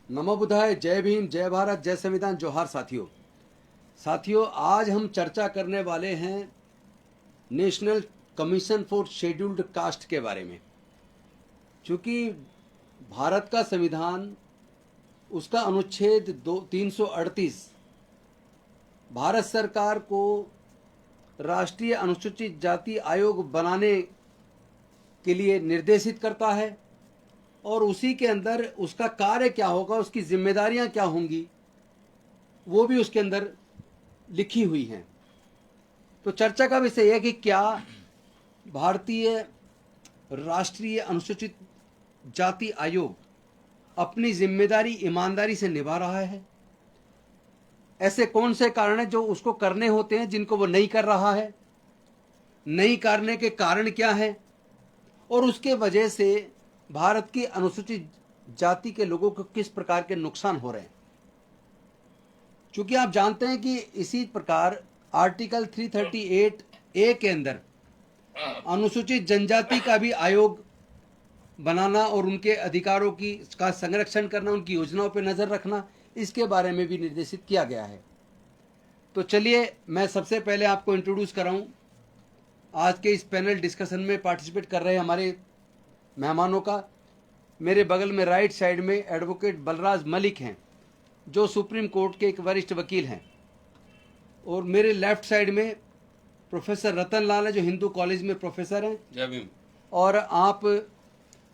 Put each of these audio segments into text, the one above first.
नमो बुद्धाय। जय भीम, जय भारत, जय संविधान, जोहार साथियों, आज हम चर्चा करने वाले हैं national commission for scheduled caste के बारे में। चूँकि भारत का संविधान, उसका अनुच्छेद 338 भारत सरकार को राष्ट्रीय अनुसूचित जाति आयोग बनाने के लिए निर्देशित करता है और उसी के अंदर उसका कार्य क्या होगा, उसकी जिम्मेदारियां क्या होंगी, वो भी उसके अंदर लिखी हुई हैं। तो चर्चा का विषय है कि क्या भारतीय राष्ट्रीय अनुसूचित जाति आयोग अपनी जिम्मेदारी ईमानदारी से निभा रहा है। ऐसे कौन से कारण हैं जो उसको करने होते हैं जिनको वो नहीं कर रहा है, नहीं करने के कारण क्या है और उसके वजह से भारत की अनुसूचित जाति के लोगों को किस प्रकार के नुकसान हो रहे हैं। क्योंकि आप जानते हैं कि इसी प्रकार आर्टिकल 338 ए के अंदर अनुसूचित जनजाति का भी आयोग बनाना और उनके अधिकारों का संरक्षण करना, उनकी योजनाओं पर नजर रखना, इसके बारे में भी निर्देशित किया गया है। तो चलिए मैं सबसे पहले आपको इंट्रोड्यूस कराऊं आज के इस पैनल डिस्कशन में पार्टिसिपेट कर रहे हमारे मेहमानों का। मेरे बगल में राइट साइड में एडवोकेट बलराज मलिक हैं, जो सुप्रीम कोर्ट के एक वरिष्ठ वकील हैं, और मेरे लेफ्ट साइड में प्रोफेसर रतन लाल है, जो हिंदू कॉलेज में प्रोफेसर हैं। जय भीम। और आप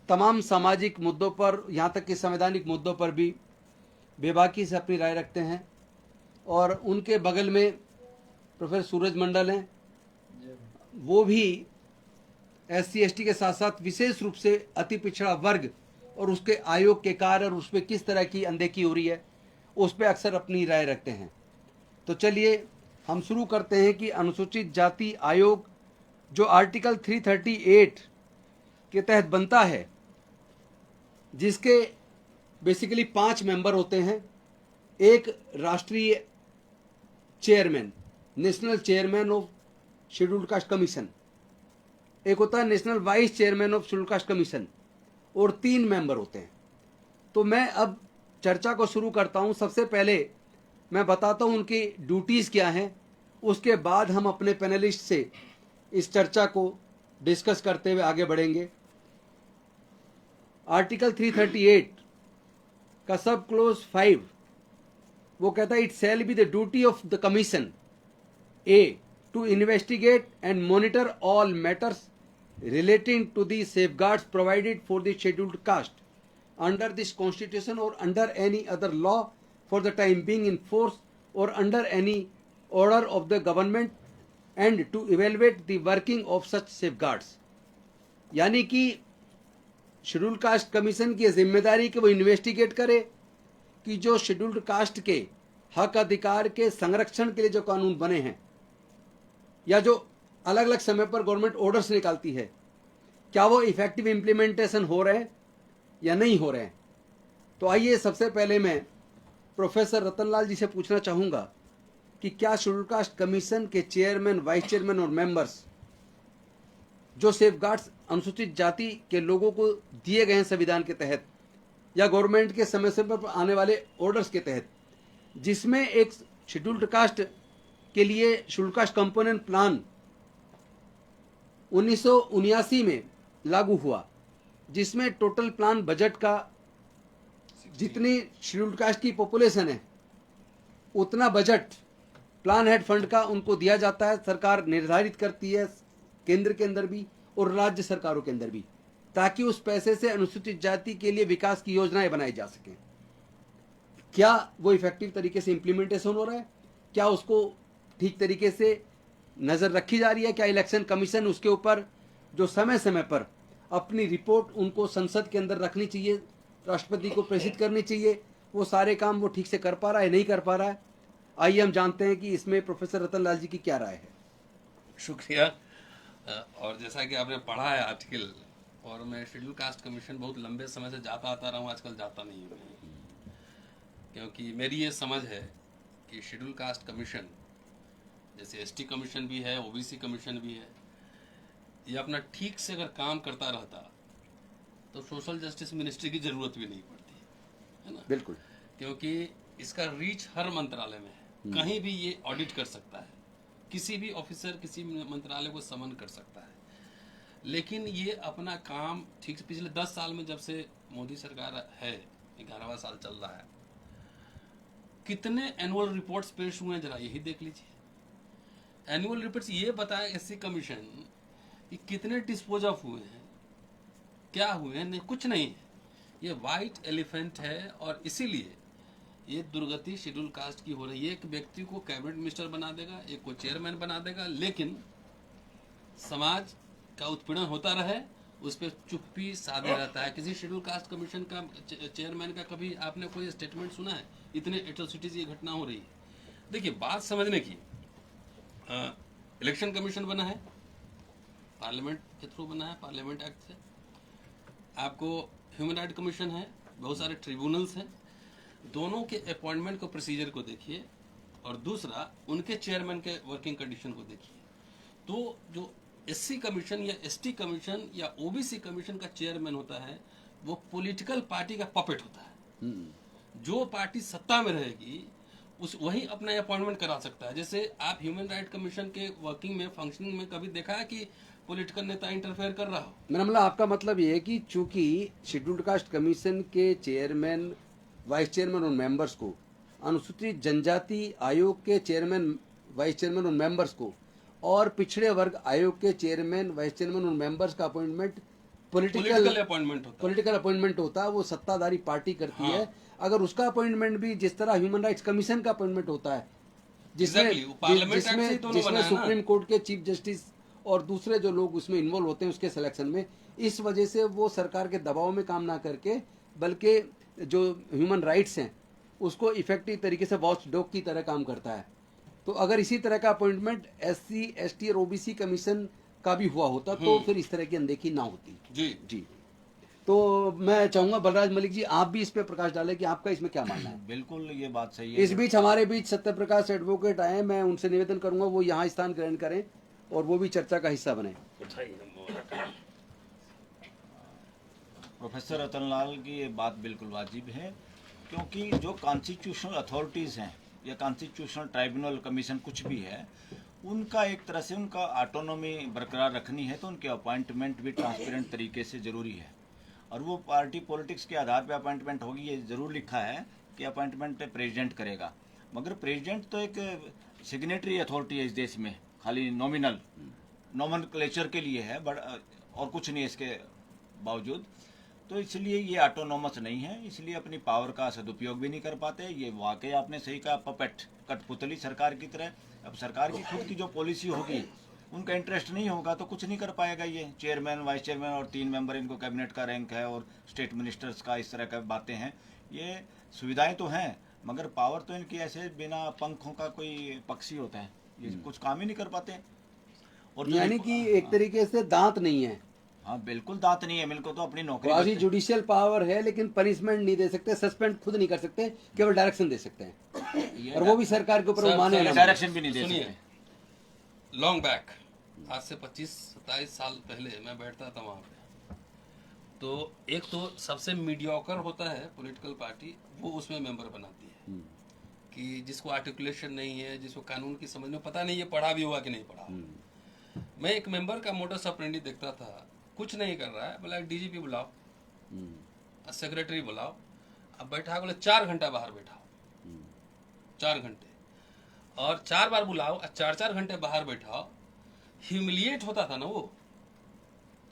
तमाम सामाजिक मुद्दों पर, यहाँ तक कि संवैधानिक मुद्दों पर भी बेबाकी से अपनी राय रखते हैं। और उनके बगल में प्रोफेसर सूरज मंडल हैं, वो भी SC/ST के साथ साथ विशेष रूप से अति पिछड़ा वर्ग और उसके आयोग के कार्य और उस पर किस तरह की अनदेखी हो रही है, उस पर अक्सर अपनी राय रखते हैं। तो चलिए हम शुरू करते हैं कि अनुसूचित जाति आयोग जो आर्टिकल 338 के तहत बनता है, जिसके बेसिकली 5 मेंबर होते हैं। एक राष्ट्रीय chairman, national chairman of scheduled caste commission, एक होता है national vice chairman of scheduled caste commission, और 3 मेंबर होते हैं। तो मैं अब चर्चा को शुरू करता हूं। सबसे पहले मैं बताता हूं उनकी ड्यूटीज़ क्या हैं, उसके बाद हम अपने पैनलिस्ट से इस चर्चा को डिस्कस करते हुए आगे बढ़ेंगे। आर्टिकल 338 का सब क्लोज 5 वो कहता है, it shall be the duty of the commission a to investigate and monitor all matters relating to the safeguards provided for the scheduled caste under this constitution or under any other law for the time being in force or under any order of the government and to evaluate the working of such safeguards। यानी कि scheduled caste commission की जिम्मेदारी कि वो investigate करे कि जो scheduled caste के हक अधिकार के संरक्षण के लिए जो कानून बने हैं या जो अलग अलग समय पर गवर्नमेंट ऑर्डर्स निकालती है, क्या वो इफेक्टिव इम्प्लीमेंटेशन हो रहे हैं या नहीं हो रहे हैं। तो आइए सबसे पहले मैं प्रोफेसर रतनलाल जी से पूछना चाहूँगा कि क्या शेड्यूल्ड कास्ट कमीशन के चेयरमैन, वाइस चेयरमैन और मेंबर्स जो सेफगार्ड्स अनुसूचित जाति के लोगों को दिए गए हैं संविधान के तहत या गवर्नमेंट के समय समय पर आने वाले ऑर्डर्स के तहत, जिसमें एक शेड्यूल्ड कास्ट के लिए शेड्यूल्ड कास्ट कंपोनेंट प्लान 1979 में लागू हुआ, जिसमें टोटल प्लान बजट का जितनी शेड्यूल्ड कास्ट की पॉपुलेशन है उतना बजट प्लान हेड फंड का उनको दिया जाता है। सरकार निर्धारित करती है, केंद्र के अंदर भी और राज्य सरकारों के अंदर भी, ताकि उस पैसे से अनुसूचित जाति के लिए विकास की योजनाएं बनाई जा सकें। क्या वो इफेक्टिव तरीके से इम्प्लीमेंटेशन हो रहा है, क्या उसको ठीक तरीके से नज़र रखी जा रही है, क्या इलेक्शन कमीशन उसके ऊपर जो समय समय पर अपनी रिपोर्ट उनको संसद के अंदर रखनी चाहिए, राष्ट्रपति को प्रेषित करनी चाहिए, वो सारे काम वो ठीक से कर पा रहा है, नहीं कर पा रहा है। आइए हम जानते हैं कि इसमें प्रोफेसर रतनलाल जी की क्या राय है। शुक्रिया। और जैसा कि आपने पढ़ा है आर्टिकल, और मैं शेड्यूल कास्ट कमीशन बहुत लंबे समय से जाता आता रहा हूँ, आजकल जाता नहीं हूँ, क्योंकि मेरी ये समझ है कि शेड्यूल कास्ट कमीशन जैसे ST कमीशन भी है, OBC कमीशन भी है, ये अपना ठीक से अगर काम करता रहता तो सोशल जस्टिस मिनिस्ट्री की ज़रूरत भी नहीं पड़ती, है ना। बिल्कुल। क्योंकि इसका रीच हर मंत्रालय में है, कहीं भी ये ऑडिट कर सकता है, किसी भी ऑफिसर किसी मंत्रालय को समन कर सकता है। लेकिन ये अपना काम ठीक से पिछले 10 साल में, जब से मोदी सरकार है, 11वां साल चल रहा है, कितने एनुअल रिपोर्ट्स पेश हुए हैं जरा यही देख लीजिए। एनुअल रिपोर्ट्स ये बताए एससी कमीशन कि कितने डिस्पोज ऑफ हुए हैं, क्या हुए हैं, नहीं, कुछ नहीं है। ये वाइट एलिफेंट है और इसीलिए ये दुर्गति शेड्यूल कास्ट की हो रही है। एक व्यक्ति को कैबिनेट मिनिस्टर बना देगा, एक को चेयरमैन बना देगा, लेकिन समाज का उत्पीड़न होता रहे उस पर चुप्पी साधे रहता है। किसी शेड्यूल कास्ट कमीशन का चेयरमैन का कभी आपने कोई स्टेटमेंट सुना है? इतने एट्रोसिटीज ये घटना हो रही है। देखिए बात समझने की, इलेक्शन कमीशन बना है, पार्लियामेंट के थ्रू बना है, पार्लियामेंट एक्ट से। आपको ह्यूमन राइट कमीशन है, बहुत सारे ट्रिब्यूनल्स हैं। दोनों के अपॉइंटमेंट को, प्रोसीजर को देखिए, और दूसरा उनके चेयरमैन के वर्किंग कंडीशन को देखिए। तो जो एससी कमीशन या एसटी कमीशन या ओबीसी कमीशन का चेयरमैन होता है, वो पॉलिटिकल पार्टी का पपेट होता है। जो पार्टी सत्ता में रहेगी उस वही अपना अपॉइंटमेंट करा सकता है। जैसे आप ह्यूमन राइट कमीशन के वर्किंग में, फंक्शनिंग में कभी देखा है कि पॉलिटिकल नेता इंटरफेयर कर रहा हो? मेरा मतलब आपका मतलब ये है कि चूंकि शेड्यूल्ड कास्ट कमीशन के चेयरमैन, वाइस चेयरमैन और मेंबर्स को अनुसूचित जनजाति आयोग के चेयरमैन, वाइस चेयरमैन और मेंबर्स को, और पिछड़े वर्ग आयोग के चेयरमैन, वाइस चेयरमैन और मेंबर्स का अपॉइंटमेंट पॉलिटिकल अपॉइंटमेंट होता है, वो सत्ताधारी पार्टी करती है। अगर उसका अपॉइंटमेंट भी जिस तरह ह्यूमन राइट्स कमीशन का अपॉइंटमेंट होता है, जिसमें सुप्रीम कोर्ट के चीफ जस्टिस और दूसरे जो लोग उसमें इन्वॉल्व होते हैं उसके सिलेक्शन में, इस वजह से वो सरकार के दबाव में काम ना करके, बल्कि जो ह्यूमन राइट्स हैं उसको इफेक्टिव तरीके से वॉच डॉग की तरह काम करता है। तो अगर इसी तरह का अपॉइंटमेंट एससी, एसटी और ओबीसी कमीशन का भी हुआ होता तो फिर इस तरह की अनदेखी ना होती। जी। तो मैं चाहूंगा बलराज मलिक जी, आप भी इस पे प्रकाश डालें कि आपका इसमें क्या मानना है। बिल्कुल, ये बात सही है। इस बीच हमारे बीच सत्य प्रकाश एडवोकेट आए, मैं उनसे निवेदन करूंगा वो यहाँ स्थान ग्रहण करें और वो भी चर्चा का हिस्सा बने। प्रोफेसर रतन लाल की ये बात बिल्कुल वाजिब है, क्योंकि जो कॉन्स्टिट्यूशनल अथॉरिटीज़ हैं या कॉन्स्टिट्यूशनल ट्राइब्यूनल कमीशन कुछ भी है, उनका एक तरह से उनका ऑटोनॉमी बरकरार रखनी है, तो उनके अपॉइंटमेंट भी ट्रांसपेरेंट तरीके से ज़रूरी है। और वो पार्टी पॉलिटिक्स के आधार पे अपॉइंटमेंट होगी, ये ज़रूर लिखा है कि अपॉइंटमेंट प्रेसिडेंट करेगा, मगर प्रेसिडेंट तो एक सिग्नेटरी अथॉरिटी है इस देश में, खाली नॉमेनक्लेचर के लिए है, बट और कुछ नहीं इसके बावजूद। तो इसलिए ये ऑटोनॉमस नहीं है, इसलिए अपनी पावर का सदुपयोग भी नहीं कर पाते। ये वाकई आपने सही कहा, पपेट, कठपुतली सरकार की तरह। अब सरकार की खुद की जो पॉलिसी होगी, उनका इंटरेस्ट नहीं होगा तो कुछ नहीं कर पाएगा। ये चेयरमैन, वाइस चेयरमैन और 3 मेंबर, इनको कैबिनेट का रैंक है और स्टेट मिनिस्टर्स का, इस तरह का बातें हैं। ये सुविधाएं तो हैं, मगर पावर तो इनकी ऐसे बिना पंखों का कोई पक्षी होता है, ये कुछ काम ही नहीं कर पाते। और यानी कि एक तरीके से दांत नहीं है। हाँ, बिल्कुल दांत नहीं है, मिल को तो अपनी नौकरी, क्वासी जुडिशियल पावर है, लेकिन पनिशमेंट नहीं दे सकते, सस्पेंड खुद नहीं कर सकते, केवल डायरेक्शन दे सकते हैं, और वो भी सरकार के ऊपर माने, डायरेक्शन भी नहीं दे सकते। लॉन्ग बैक, आज से 25-27 साल पहले मैं बैठता था वहाँ पे, तो एक तो सबसे मीडियोकर होता है पॉलिटिकल पार्टी, वो उसमें मेंबर बनाती है, कि जिसको आर्टिकुलेशन नहीं है, जिसको कानून की समझ में पता नहीं है पढ़ा भी हुआ कि नहीं पढ़ा। मैं एक मेंबर का मोडस ऑपरेंडी देखता था, कुछ नहीं कर रहा है, बोला डीजीपी बुलाओ, सेक्रेटरी बुलाओ, अब बैठा, बोले 4 घंटा बाहर बैठाओ, 4 घंटे, और 4 बार बुलाओ, 4-4 घंटे बाहर बैठाओ। ह्यूमिलिएट होता था ना वो,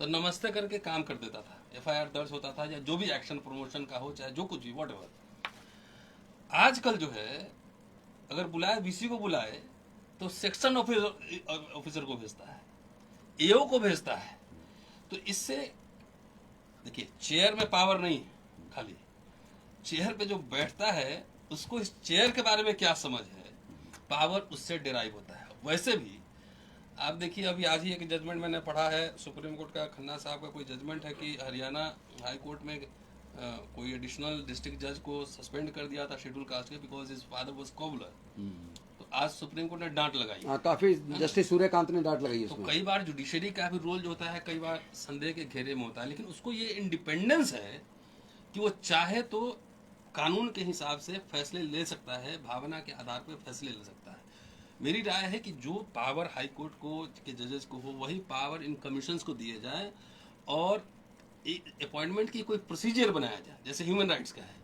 तो नमस्ते करके काम कर देता था, एफआईआर दर्ज होता था, या जो भी एक्शन प्रमोशन का हो, चाहे जो कुछ भी, व्हाटएवर। आजकल जो है, अगर बुलाए, वीसी को बुलाए तो सेक्शन ऑफिसर को भेजता है, एओ को भेजता है। तो इससे देखिए, चेयर में पावर नहीं है, खाली चेयर पे जो बैठता है उसको इस चेयर के बारे में क्या समझ है, पावर उससे डिराइव होता है। वैसे भी आप देखिए, अभी आज ही एक जजमेंट मैंने पढ़ा है सुप्रीम कोर्ट का, खन्ना साहब का कोई जजमेंट है कि हरियाणा हाई कोर्ट में कोई एडिशनल डिस्ट्रिक्ट जज को सस्पेंड कर दिया था शेड्यूल कास्ट के, because his father was cobbler. तो आज सुप्रीम कोर्ट ने डांट लगाई, काफी जस्टिस सूर्यकांत ने डांट लगाई। तो कई बार जुडिशरी का भी रोल जो होता है, कई बार संदेह के घेरे में होता है, लेकिन उसको ये इंडिपेंडेंस है कि वो चाहे तो कानून के हिसाब से फैसले ले सकता है, भावना के आधार पर फैसले ले सकता है। मेरी राय है कि जो पावर हाई कोर्ट को के जजेस को हो वही पावर इन कमीशंस को दिए जाए और अपॉइंटमेंट की कोई प्रोसीजर बनाया जाए जैसे ह्यूमन राइट्स का है।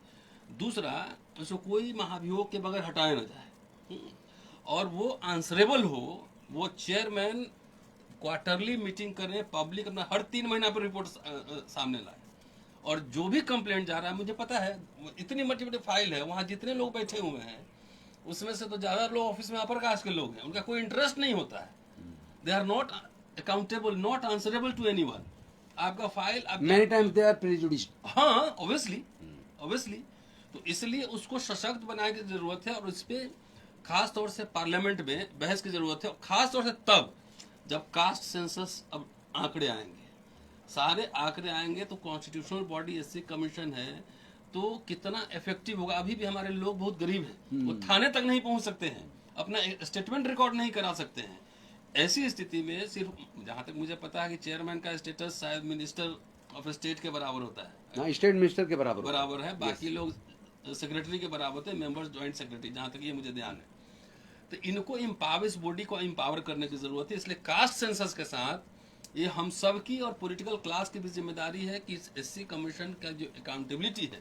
दूसरा, उसको कोई महाभियोग के बगैर हटाया ना जाए और वो आंसरेबल हो। वो चेयरमैन क्वार्टरली मीटिंग करें, पब्लिक अपना हर 3 महीना पर रिपोर्ट सामने लाए और जो भी कंप्लेंट जा रहा है, मुझे पता है इतनी बड़ी फाइल है, वहाँ जितने लोग बैठे हुए हैं उसमें से तो ज़्यादा लोग ऑफिस में अपर कास्ट के लोग हैं, उनका कोई इंटरेस्ट नहीं होता है। They are not accountable, not answerable to anyone. आपका file many times they are prejudiced. हाँ, ऑब्वियसली तो इसलिए उसको सशक्त बनाने की जरूरत है और इस पे खास तौर से पार्लियामेंट में बहस की जरूरत है, खास तौर से तब जब कास्ट सेंसस अब आंकड़े आएंगे, सारे आंकड़े आएंगे तो कॉन्स्टिट्यूशनल बॉडी एससी कमीशन है तो कितना इफेक्टिव होगा। अभी भी हमारे लोग बहुत गरीब हैं, वो थाने तक नहीं पहुंच सकते हैं, अपना स्टेटमेंट रिकॉर्ड नहीं करा सकते हैं। ऐसी स्थिति में सिर्फ जहां तक मुझे पता है कि चेयरमैन का स्टेटस शायद मिनिस्टर ऑफ स्टेट के बराबर होता है। हाँ, स्टेट मिनिस्टर के बराबर है। बाकी लोग सेक्रेटरी के बराबर होते हैं, मेंबर्स ज्वाइंट सेक्रेटरी, जहां तक ये मुझे ध्यान है। तो इनको इम्पावर, इस बॉडी को इम्पावर करने की जरूरत है। इसलिए कास्ट सेंसस के साथ ये हम सब की और पॉलिटिकल क्लास की भी जिम्मेदारी है कि इस एससी कमीशन का जो अकाउंटेबिलिटी है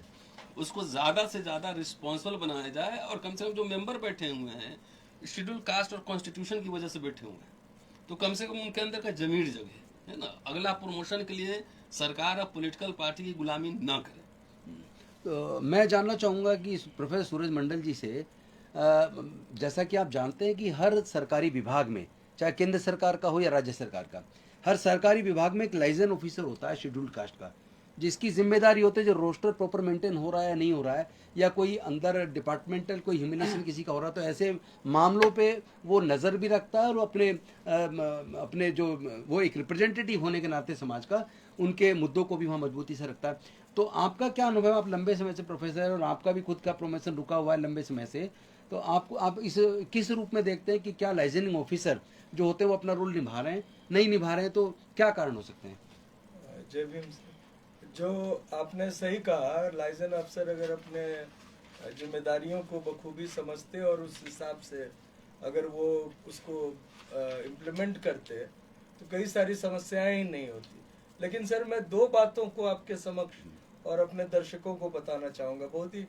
उसको ज्यादा से ज्यादा रिस्पॉन्सिबल बनाया जाए और कम से कम जो मेंबर बैठे हुए हैं शेड्यूल कास्ट और कॉन्स्टिट्यूशन की वजह से बैठे हुए हैं तो कम से कम उनके अंदर का जमीर जगे, है ना। अगला प्रमोशन के लिए सरकार और पॉलिटिकल पार्टी की गुलामी ना करे। तो मैं जानना चाहूँगा कि प्रोफेसर सूरज मंडल जी से, जैसा कि आप जानते हैं कि हर सरकारी विभाग में, चाहे केंद्र सरकार का हो या राज्य सरकार का, हर सरकारी विभाग में एक लाइजन ऑफिसर होता है शेड्यूल्ड कास्ट का, जिसकी जिम्मेदारी होती है जो रोस्टर प्रॉपर मेंटेन हो रहा है या नहीं हो रहा है, या कोई अंदर डिपार्टमेंटल कोई ह्यूमिलेशन किसी का हो रहा है, तो ऐसे मामलों पे वो नज़र भी रखता है और अपने जो वो एक रिप्रेजेंटेटिव होने के नाते समाज का, उनके मुद्दों को भी वहाँ मजबूती से रखता है। तो आपका क्या अनुभव है? आप लंबे समय से प्रोफेसर हैं और आपका भी खुद का प्रमोशन रुका हुआ है लंबे समय से, तो आप इस किस रूप में देखते हैं कि क्या लाइजनिंग ऑफिसर जो होते हैं वो अपना रोल निभा रहे हैं, नहीं निभा रहे हैं, तो क्या कारण हो सकते हैं? जय भीम। जो आपने सही कहा, लाइजन अफसर अगर अपने जिम्मेदारियों को बखूबी समझते और उस हिसाब से अगर वो उसको इम्प्लीमेंट करते तो कई सारी समस्याएं ही नहीं होती। लेकिन सर, मैं 2 बातों को आपके समक्ष और अपने दर्शकों को बताना चाहूँगा। बहुत ही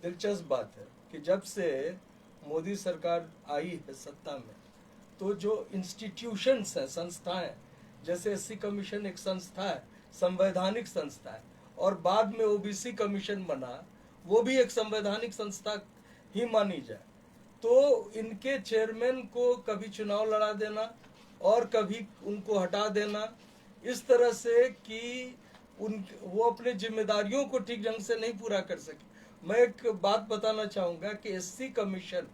दिलचस्प बात है कि जब से मोदी सरकार आई है सत्ता में, तो जो इंस्टीट्यूशंस हैं, संस्थाएं, जैसे एससी कमीशन एक संस्था है, संवैधानिक संस्था है, और बाद में ओबीसी कमीशन बना, वो भी एक संवैधानिक संस्था ही मानी जाए, तो इनके चेयरमैन को कभी चुनाव लड़ा देना और कभी उनको हटा देना, इस तरह से कि वो अपने जिम्मेदारियों को ठीक ढंग से नहीं पूरा कर सके। मैं एक बात बताना चाहूँगा कि एससी कमीशन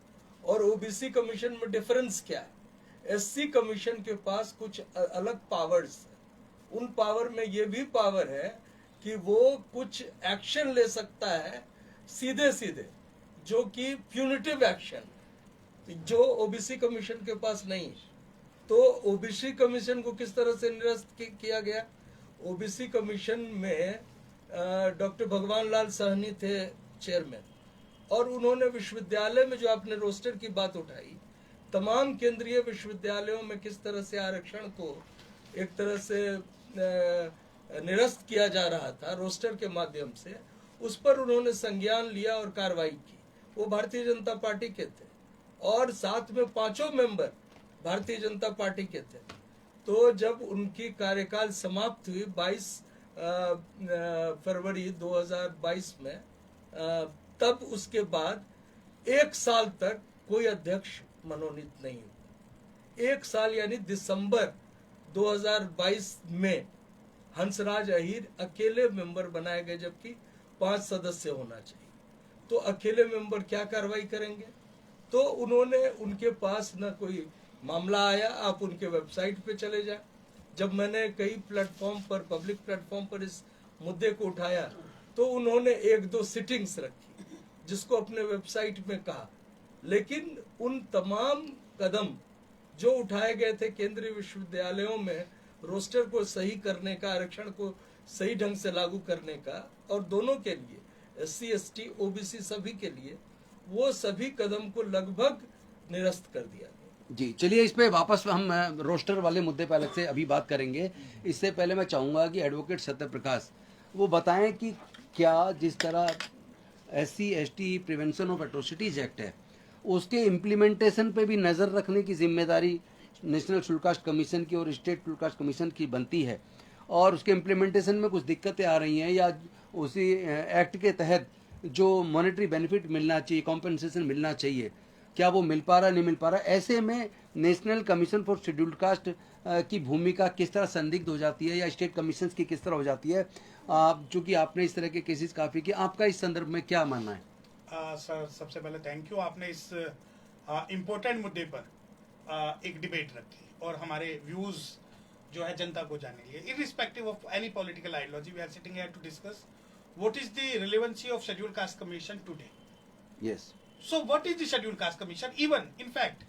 और ओबीसी कमीशन में डिफरेंस क्या है। एससी कमीशन के पास कुछ अलग पावर्स है। उन पावर में ये भी पावर है कि वो कुछ एक्शन ले सकता है सीधे सीधे, जो कि प्यूनिटिव एक्शन, जो ओबीसी कमीशन के पास नहीं है। तो ओबीसी कमीशन को किस तरह से निरस्त किया गया? ओबीसी कमीशन में डॉक्टर भगवान लाल सहनी थे चेयरमैन, और उन्होंने विश्वविद्यालय में, जो आपने रोस्टर की बात उठाई, तमाम केंद्रीय विश्वविद्यालयों में किस तरह से आरक्षण को एक तरह से निरस्त किया जा रहा था रोस्टर के माध्यम से, उस पर उन्होंने संज्ञान लिया और कार्रवाई की। वो भारतीय जनता पार्टी के थे और साथ में 5 मेंबर भारतीय जनता पार्टी के थे। तो जब उनकी कार्यकाल समाप्त हुई 22 फरवरी 2022 में, तब उसके बाद 1 साल तक कोई अध्यक्ष मनोनीत नहीं हुआ। 1 साल यानी दिसंबर 2022 में हंसराज अहीर अकेले मेंबर बनाए गए, जबकि 5 सदस्य होना चाहिए। तो अकेले मेंबर क्या कार्रवाई करेंगे? तो उन्होंने, उनके पास न कोई मामला आया। आप उनके वेबसाइट पे चले जाए। जब मैंने कई प्लेटफॉर्म पर, पब्लिक प्लेटफॉर्म पर इस मुद्दे को उठाया, तो उन्होंने 1-2 सिटिंग्स रखी, जिसको अपने वेबसाइट में कहा। लेकिन उन तमाम कदम जो उठाए गए थे केंद्रीय विश्वविद्यालयों में रोस्टर को सही करने का, आरक्षण को सही ढंग से लागू करने का, और दोनों के लिए SC ST OBC सभी के लिए, वो सभी कदम को लगभग निरस्त कर दिया गया। जी चलिए, इस पे वापस हम रोस्टर वाले मुद्दे पे अलग से अभी बात करेंगे। इससे पहले मैं चाहूँगा कि एडवोकेट सत्यप्रकाश वो बताएं कि क्या जिस तरह SC ST prevention of atrocities act है, उसके इम्प्लीमेंटेशन पे भी नज़र रखने की जिम्मेदारी नेशनल शेड्यूल कास्ट कमीशन की और स्टेट शेड्यूल कास्ट कमीशन की बनती है, और उसके इम्प्लीमेंटेशन में कुछ दिक्कतें आ रही हैं, या उसी एक्ट के तहत जो मॉनेटरी बेनिफिट मिलना चाहिए, कॉम्पनसेशन मिलना चाहिए, क्या वो मिल पा रहा नहीं मिल पा रहा। ऐसे में national commission for scheduled caste की भूमिका किस तरह संदिग्ध हो जाती है, या स्टेट कमीशन की किस तरह हो जाती है, चूंकि आपने इस तरह के केसेस काफ़ी किए, आपका इस संदर्भ में क्या मानना है? सर सबसे पहले थैंक यू, आपने इस इम्पोर्टेंट मुद्दे पर एक डिबेट रखी और हमारे व्यूज जो है जनता को जानने के लिए, irrespective of any political ideology, we are sitting here to discuss what is the relevancy of schedule caste commission today. Yes, So what is the Scheduled Caste Commission? Even, in fact,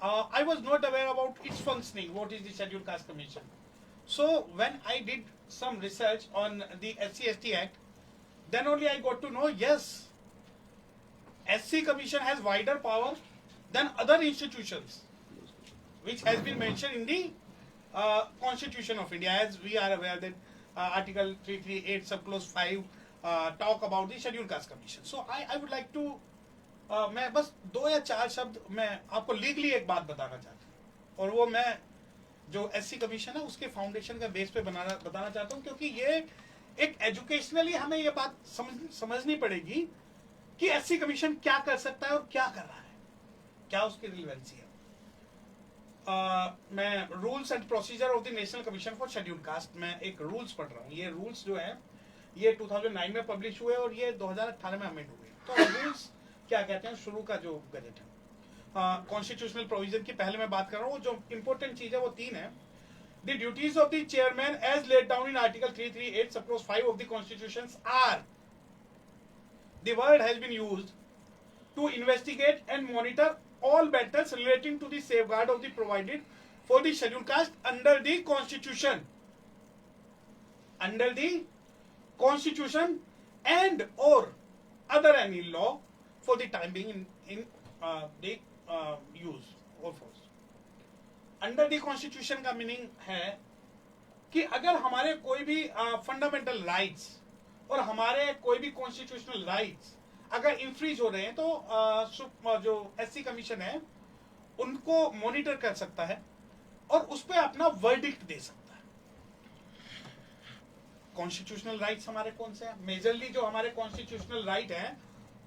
I was not aware about its functioning. What is the Scheduled Caste Commission? So when I did some research on the SC/ST Act, then only I got to know, yes, SC Commission has wider power than other institutions, which has been mentioned in the Constitution of India, as we are aware that Article 338 subclause 5 talk about the Scheduled Caste Commission. So I would like to मैं बस 2 या 4 शब्द मैं आपको legally एक बात बताना चाहता हूँ, और वो मैं जो SC कमीशन है उसके फाउंडेशन का बेस पे बताना चाहता हूँ, क्योंकि ये एक एजुकेशनली हमें ये बात समझनी पड़ेगी कि SC कमीशन क्या कर सकता है और क्या कर रहा है, क्या उसकी रिलेवेंसी है. मैं rules and procedure of the national commission for scheduled caste में एक रूल्स पढ़ रहा हूँ. ये रूल्स जो है ये 2009 में पब्लिश हुए और ये 2018 में अमेंड हुए. तो रूल्स क्या कहते हैं, शुरू का जो गजट है, कॉन्स्टिट्यूशनल प्रोविजन की पहले मैं बात कर रहा हूँ. जो इंपॉर्टेंट चीज है वो 3 है. The duties of the chairman as laid down in article 338 subclause 5 of the constitution are, the word has been used to investigate and monitor all matters relating to the safeguard of the provided for the scheduled caste under the constitution and or other any law for the time being in the use or force. Under the constitution का meaning है कि अगर हमारे कोई भी fundamental rights और हमारे कोई भी कॉन्स्टिट्यूशनल राइट्स अगर इंफ्रीज हो रहे हैं तो जो SC कमीशन है उनको मॉनिटर कर सकता है और उस पर अपना वर्डिक्ट दे सकता है. कॉन्स्टिट्यूशनल राइट्स हमारे कौन से हैं? मेजरली जो हमारे कॉन्स्टिट्यूशनल राइट हैं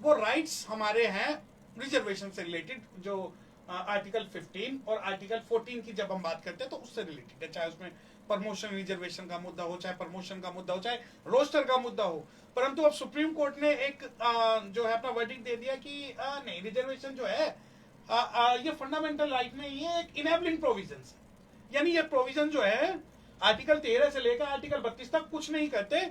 वो राइट्स हमारे हैं रिजर्वेशन से रिलेटेड, जो आर्टिकल 15 और आर्टिकल 14 की जब हम बात करते हैं तो उससे रिलेटेड है, चाहे उसमें प्रमोशन रिजर्वेशन का मुद्दा हो, चाहे प्रमोशन का मुद्दा हो, चाहे रोस्टर का मुद्दा हो. परंतु अब सुप्रीम कोर्ट ने एक जो है अपना वर्डिक्ट दे दिया कि नहीं, रिजर्वेशन जो है ये फंडामेंटल राइट नहीं है, एक इनेबलिंग प्रोविजन है. यानी ये प्रोविजन जो है आर्टिकल 13 से लेकर आर्टिकल 32 तक कुछ नहीं करते,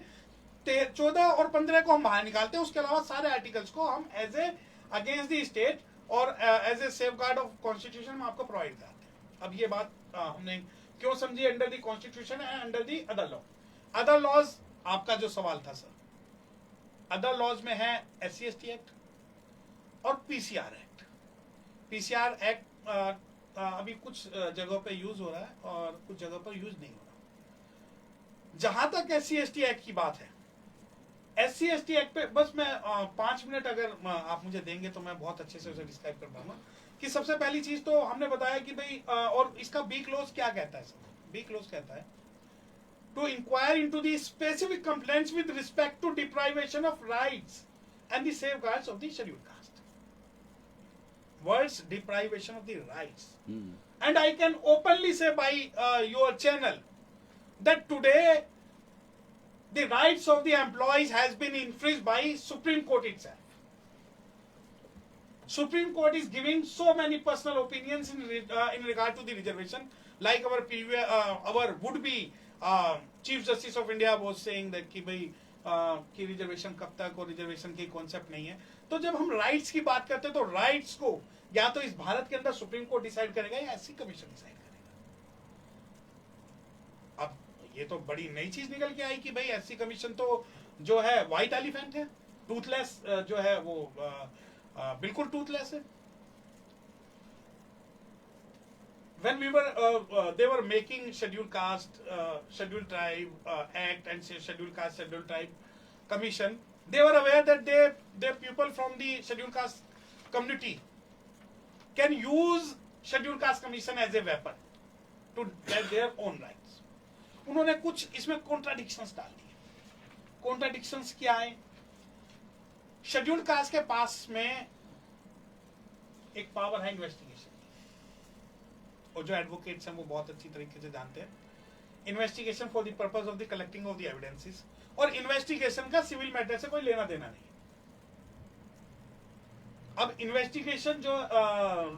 14 और 15 को हम बाहर निकालते हैं, उसके अलावा सारे आर्टिकल्स को हम as a against the state और as a safeguard of constitution में आपको प्रोवाइड करते हैं. अब ये बात हमने क्यों समझी under the constitution and under the other law. Other laws, आपका जो सवाल था सर, अदर लॉज में है SC/ST एक्ट और PCR एक्ट. PCR एक्ट अभी कुछ जगहों पे यूज हो रहा है और कुछ जगहों पर यूज नहीं हो रहा. जहां तक SC/ST एक्ट की बात है, SC/ST एक्ट पे बस मैं 5 मिनट अगर आप मुझे देंगे तो मैं बहुत अच्छे से उसे डिस्क्राइब कर पाऊंगा. कि सबसे पहली चीज तो हमने बताया कि भाई और इसका बी क्लोज क्या कहता है सर? बी क्लोज कहता है to inquire into the specific complaints with respect to deprivation of rights and the safeguards of the scheduled caste. Words deprivation of the rights. And I can openly say by your channel that today the rights of the employees has been infringed by Supreme Court itself. Supreme Court is giving so many personal opinions in regard to the reservation, like our previous, our would-be Chief Justice of India was saying that कि भाई कि reservation कब तक और reservation की concept नहीं है. तो जब हम राइट्स की बात करते हैं तो राइट्स को या तो इस भारत के अंदर सुप्रीम कोर्ट डिसाइड करेगा या SC कमीशन डिसाइड करेगा. अब ये तो बड़ी नई चीज निकल के आई कि भाई SC कमीशन तो जो है व्हाइट एलिफेंट है, टूथलेस जो है वो बिल्कुल टूथलेस है. When we were they were making scheduled caste, scheduled tribe act and scheduled caste, scheduled tribe commission, they were aware that their people from the scheduled caste community can use scheduled caste commission as a weapon to get their own rights. उन्होंने कुछ इसमें contradictions डाल दिए. Contradictions क्या है? Scheduled caste के पास में एक पावर है इन्वेस्टिगेशन, और जो एडवोकेट्स हैं वो बहुत अच्छी तरीके से जानते हैं. Investigation for the purpose of the collecting of the evidences, और इन्वेस्टिगेशन का सिविल मैटर से कोई लेना देना नहीं. अब इन्वेस्टिगेशन जो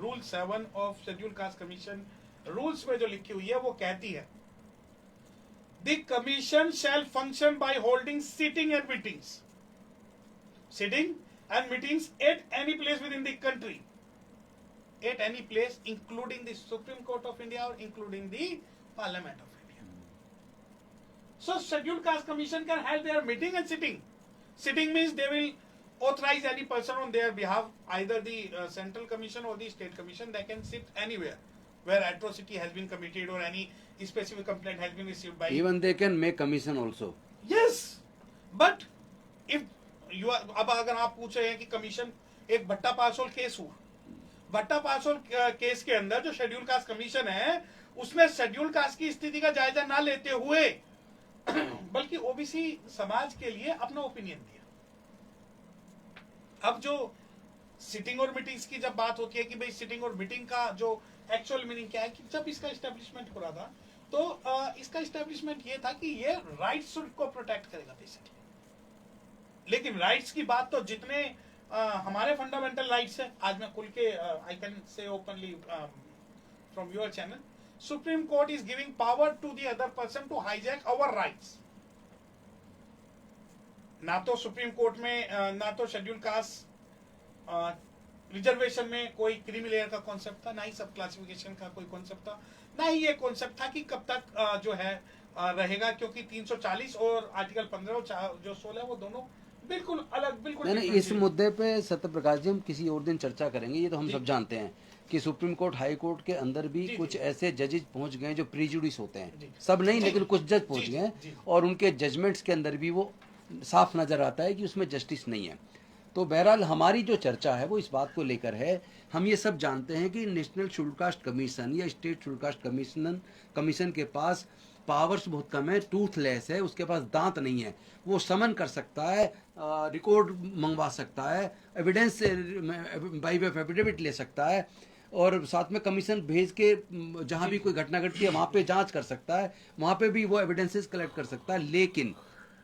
rule 7 of scheduled caste commission rules में जो लिखी हुई है वो कहती है the commission shell function by holding sitting and meetings at any place with in the country, at any place including the Supreme Court of India or including the Parliament of India. So Scheduled Caste Commission can have their meeting and sitting. Sitting means they will authorize any person on their behalf, either the Central Commission or the State Commission. They can sit anywhere where atrocity has been committed or any specific complaint has been received by. Even they can make commission also. Yes, but if you are, अब अगर आप पूछ रहे हैं कि commission एक भट्टा पासोल case हुआ, भट्टा पासोल केस के अंदर जो शेड्यूल कास्ट कमीशन है उसमें शेड्यूल कास्ट की स्थिति का जायजा ना लेते हुए बल्कि ओबीसी समाज के लिए अपना ओपिनियन दिया. अब जो सिटिंग और मीटिंग्स की जब बात होती है कि भाई सिटिंग और मीटिंग का जो एक्चुअल मीनिंग क्या है, कि जब इसका एस्टेब्लिशमेंट हो रहा था तो इसका एस्टेब्लिशमेंट ये था कि ये राइट्स को प्रोटेक्ट करेगा बेसिकली. लेकिन राइट्स की बात तो जितने हमारे फंडामेंटल राइट्स है, आज मैं खुल के I can say openly from your channel, supreme court is giving power to the other person to hijack our rights. ना तो सुप्रीम कोर्ट में ना तो शेड्यूल कास्ट रिजर्वेशन में कोई क्रीमी लेयर का कॉन्सेप्ट था, ना ही सब क्लासिफिकेशन का कोई कॉन्सेप्ट था, ना ही ये कॉन्सेप्ट था कि कब तक जो है रहेगा, क्योंकि 340 और आर्टिकल 15 और जो 16 वो दोनों बिल्कुल अलग, बिल्कुल नहीं. इस मुद्दे पे सत्यप्रकाश जी हम किसी और दिन चर्चा करेंगे. ये तो हम सब जानते हैं कि सुप्रीम कोर्ट हाई कोर्ट के अंदर भी कुछ ऐसे जजेस पहुंच गए जो प्रीजुडिस होते हैं, सब नहीं लेकिन कुछ जज पहुंच गए और उनके जजमेंट्स के अंदर भी वो साफ नजर आता है कि उसमें जस्टिस नहीं है. तो बहरहाल हमारी जो चर्चा है वो इस बात को लेकर है. हम ये सब जानते हैं कि नेशनल शेड्यूल्ड कास्ट कमीशन या स्टेट शेड्यूल्ड कास्ट कमीशन के पास पावर्स बहुत कम है, टूथलेस है, उसके पास दांत नहीं है. वो समन कर सकता है, रिकॉर्ड मंगवा सकता है, evidence by way of affidavit ले सकता है, और साथ में कमीशन भेज के जहाँ भी कोई घटना घटती है वहाँ पे जांच कर सकता है, वहाँ पे भी वो एविडेंसेस कलेक्ट कर सकता है. लेकिन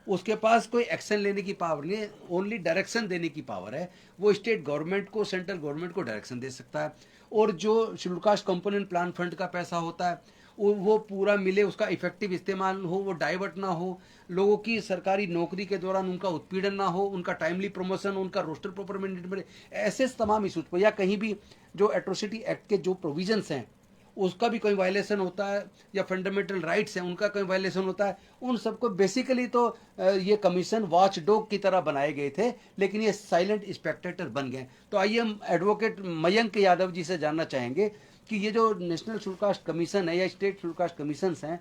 उसके पास कोई एक्शन लेने की पावर नहीं है, ओनली डायरेक्शन देने की पावर है. वो स्टेट गवर्नमेंट को, सेंट्रल गवर्नमेंट को डायरेक्शन दे सकता है. और जो scheduled caste component plan fund का पैसा होता है वो पूरा मिले, उसका इफेक्टिव इस्तेमाल हो, वो डाइवर्ट ना हो, लोगों की सरकारी नौकरी के दौरान उनका उत्पीड़न ना हो, उनका टाइमली प्रमोशन, उनका रोस्टर प्रॉपर मेंटेन मिले, ऐसे तमाम इशूज पर, या कहीं भी जो एट्रोसिटी एक्ट के जो प्रोविजंस हैं उसका भी कोई वायलेशन होता है, या फंडामेंटल राइट्स हैं उनका कोई वायलेशन होता है, उन सबको बेसिकली तो ये कमीशन वॉच डॉग की तरह बनाए गए थे, लेकिन ये साइलेंट स्पेक्टेटर बन गए. तो आइए हम एडवोकेट मयंक यादव जी से जानना चाहेंगे कि ये जो नेशनल शेड्यूल्ड कास्ट कमीशन है या स्टेट शेड्यूल्ड कास्ट कमीशंस हैं,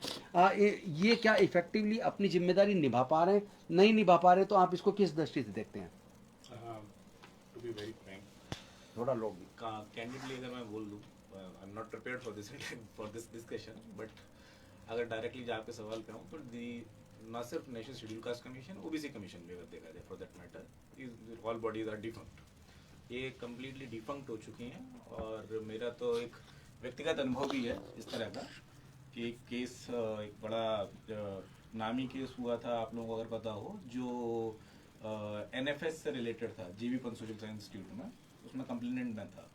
ये क्या इफेक्टिवली अपनी जिम्मेदारी निभा पा रहे हैं, नहीं निभा पा रहे, तो आप इसको किस दृष्टि से देखते हैं? टू बी वेरी फ्रैंक, थोड़ा लोग कैंडिडली अगर मैं बोल दूँ, I am not prepared for this discussion, but अगर डायरेक्टली जहाँ पे सवाल करूँ तो ना सिर्फ national schedule caste commission, OBC commission भी अगर देखा जाए for that matter, all bodies are defunct. ये कम्प्लीटली डिफंक्ट हो चुकी हैं. और मेरा तो एक व्यक्तिगत अनुभव भी है इस तरह का कि एक केस, एक बड़ा नामी केस हुआ था, आप लोगों को अगर पता हो, जो एनएफएस से रिलेटेड था, जीवी पंत सोशल साइंस इंस्टीट्यूट में, उसमें कंप्लेनेंट में था.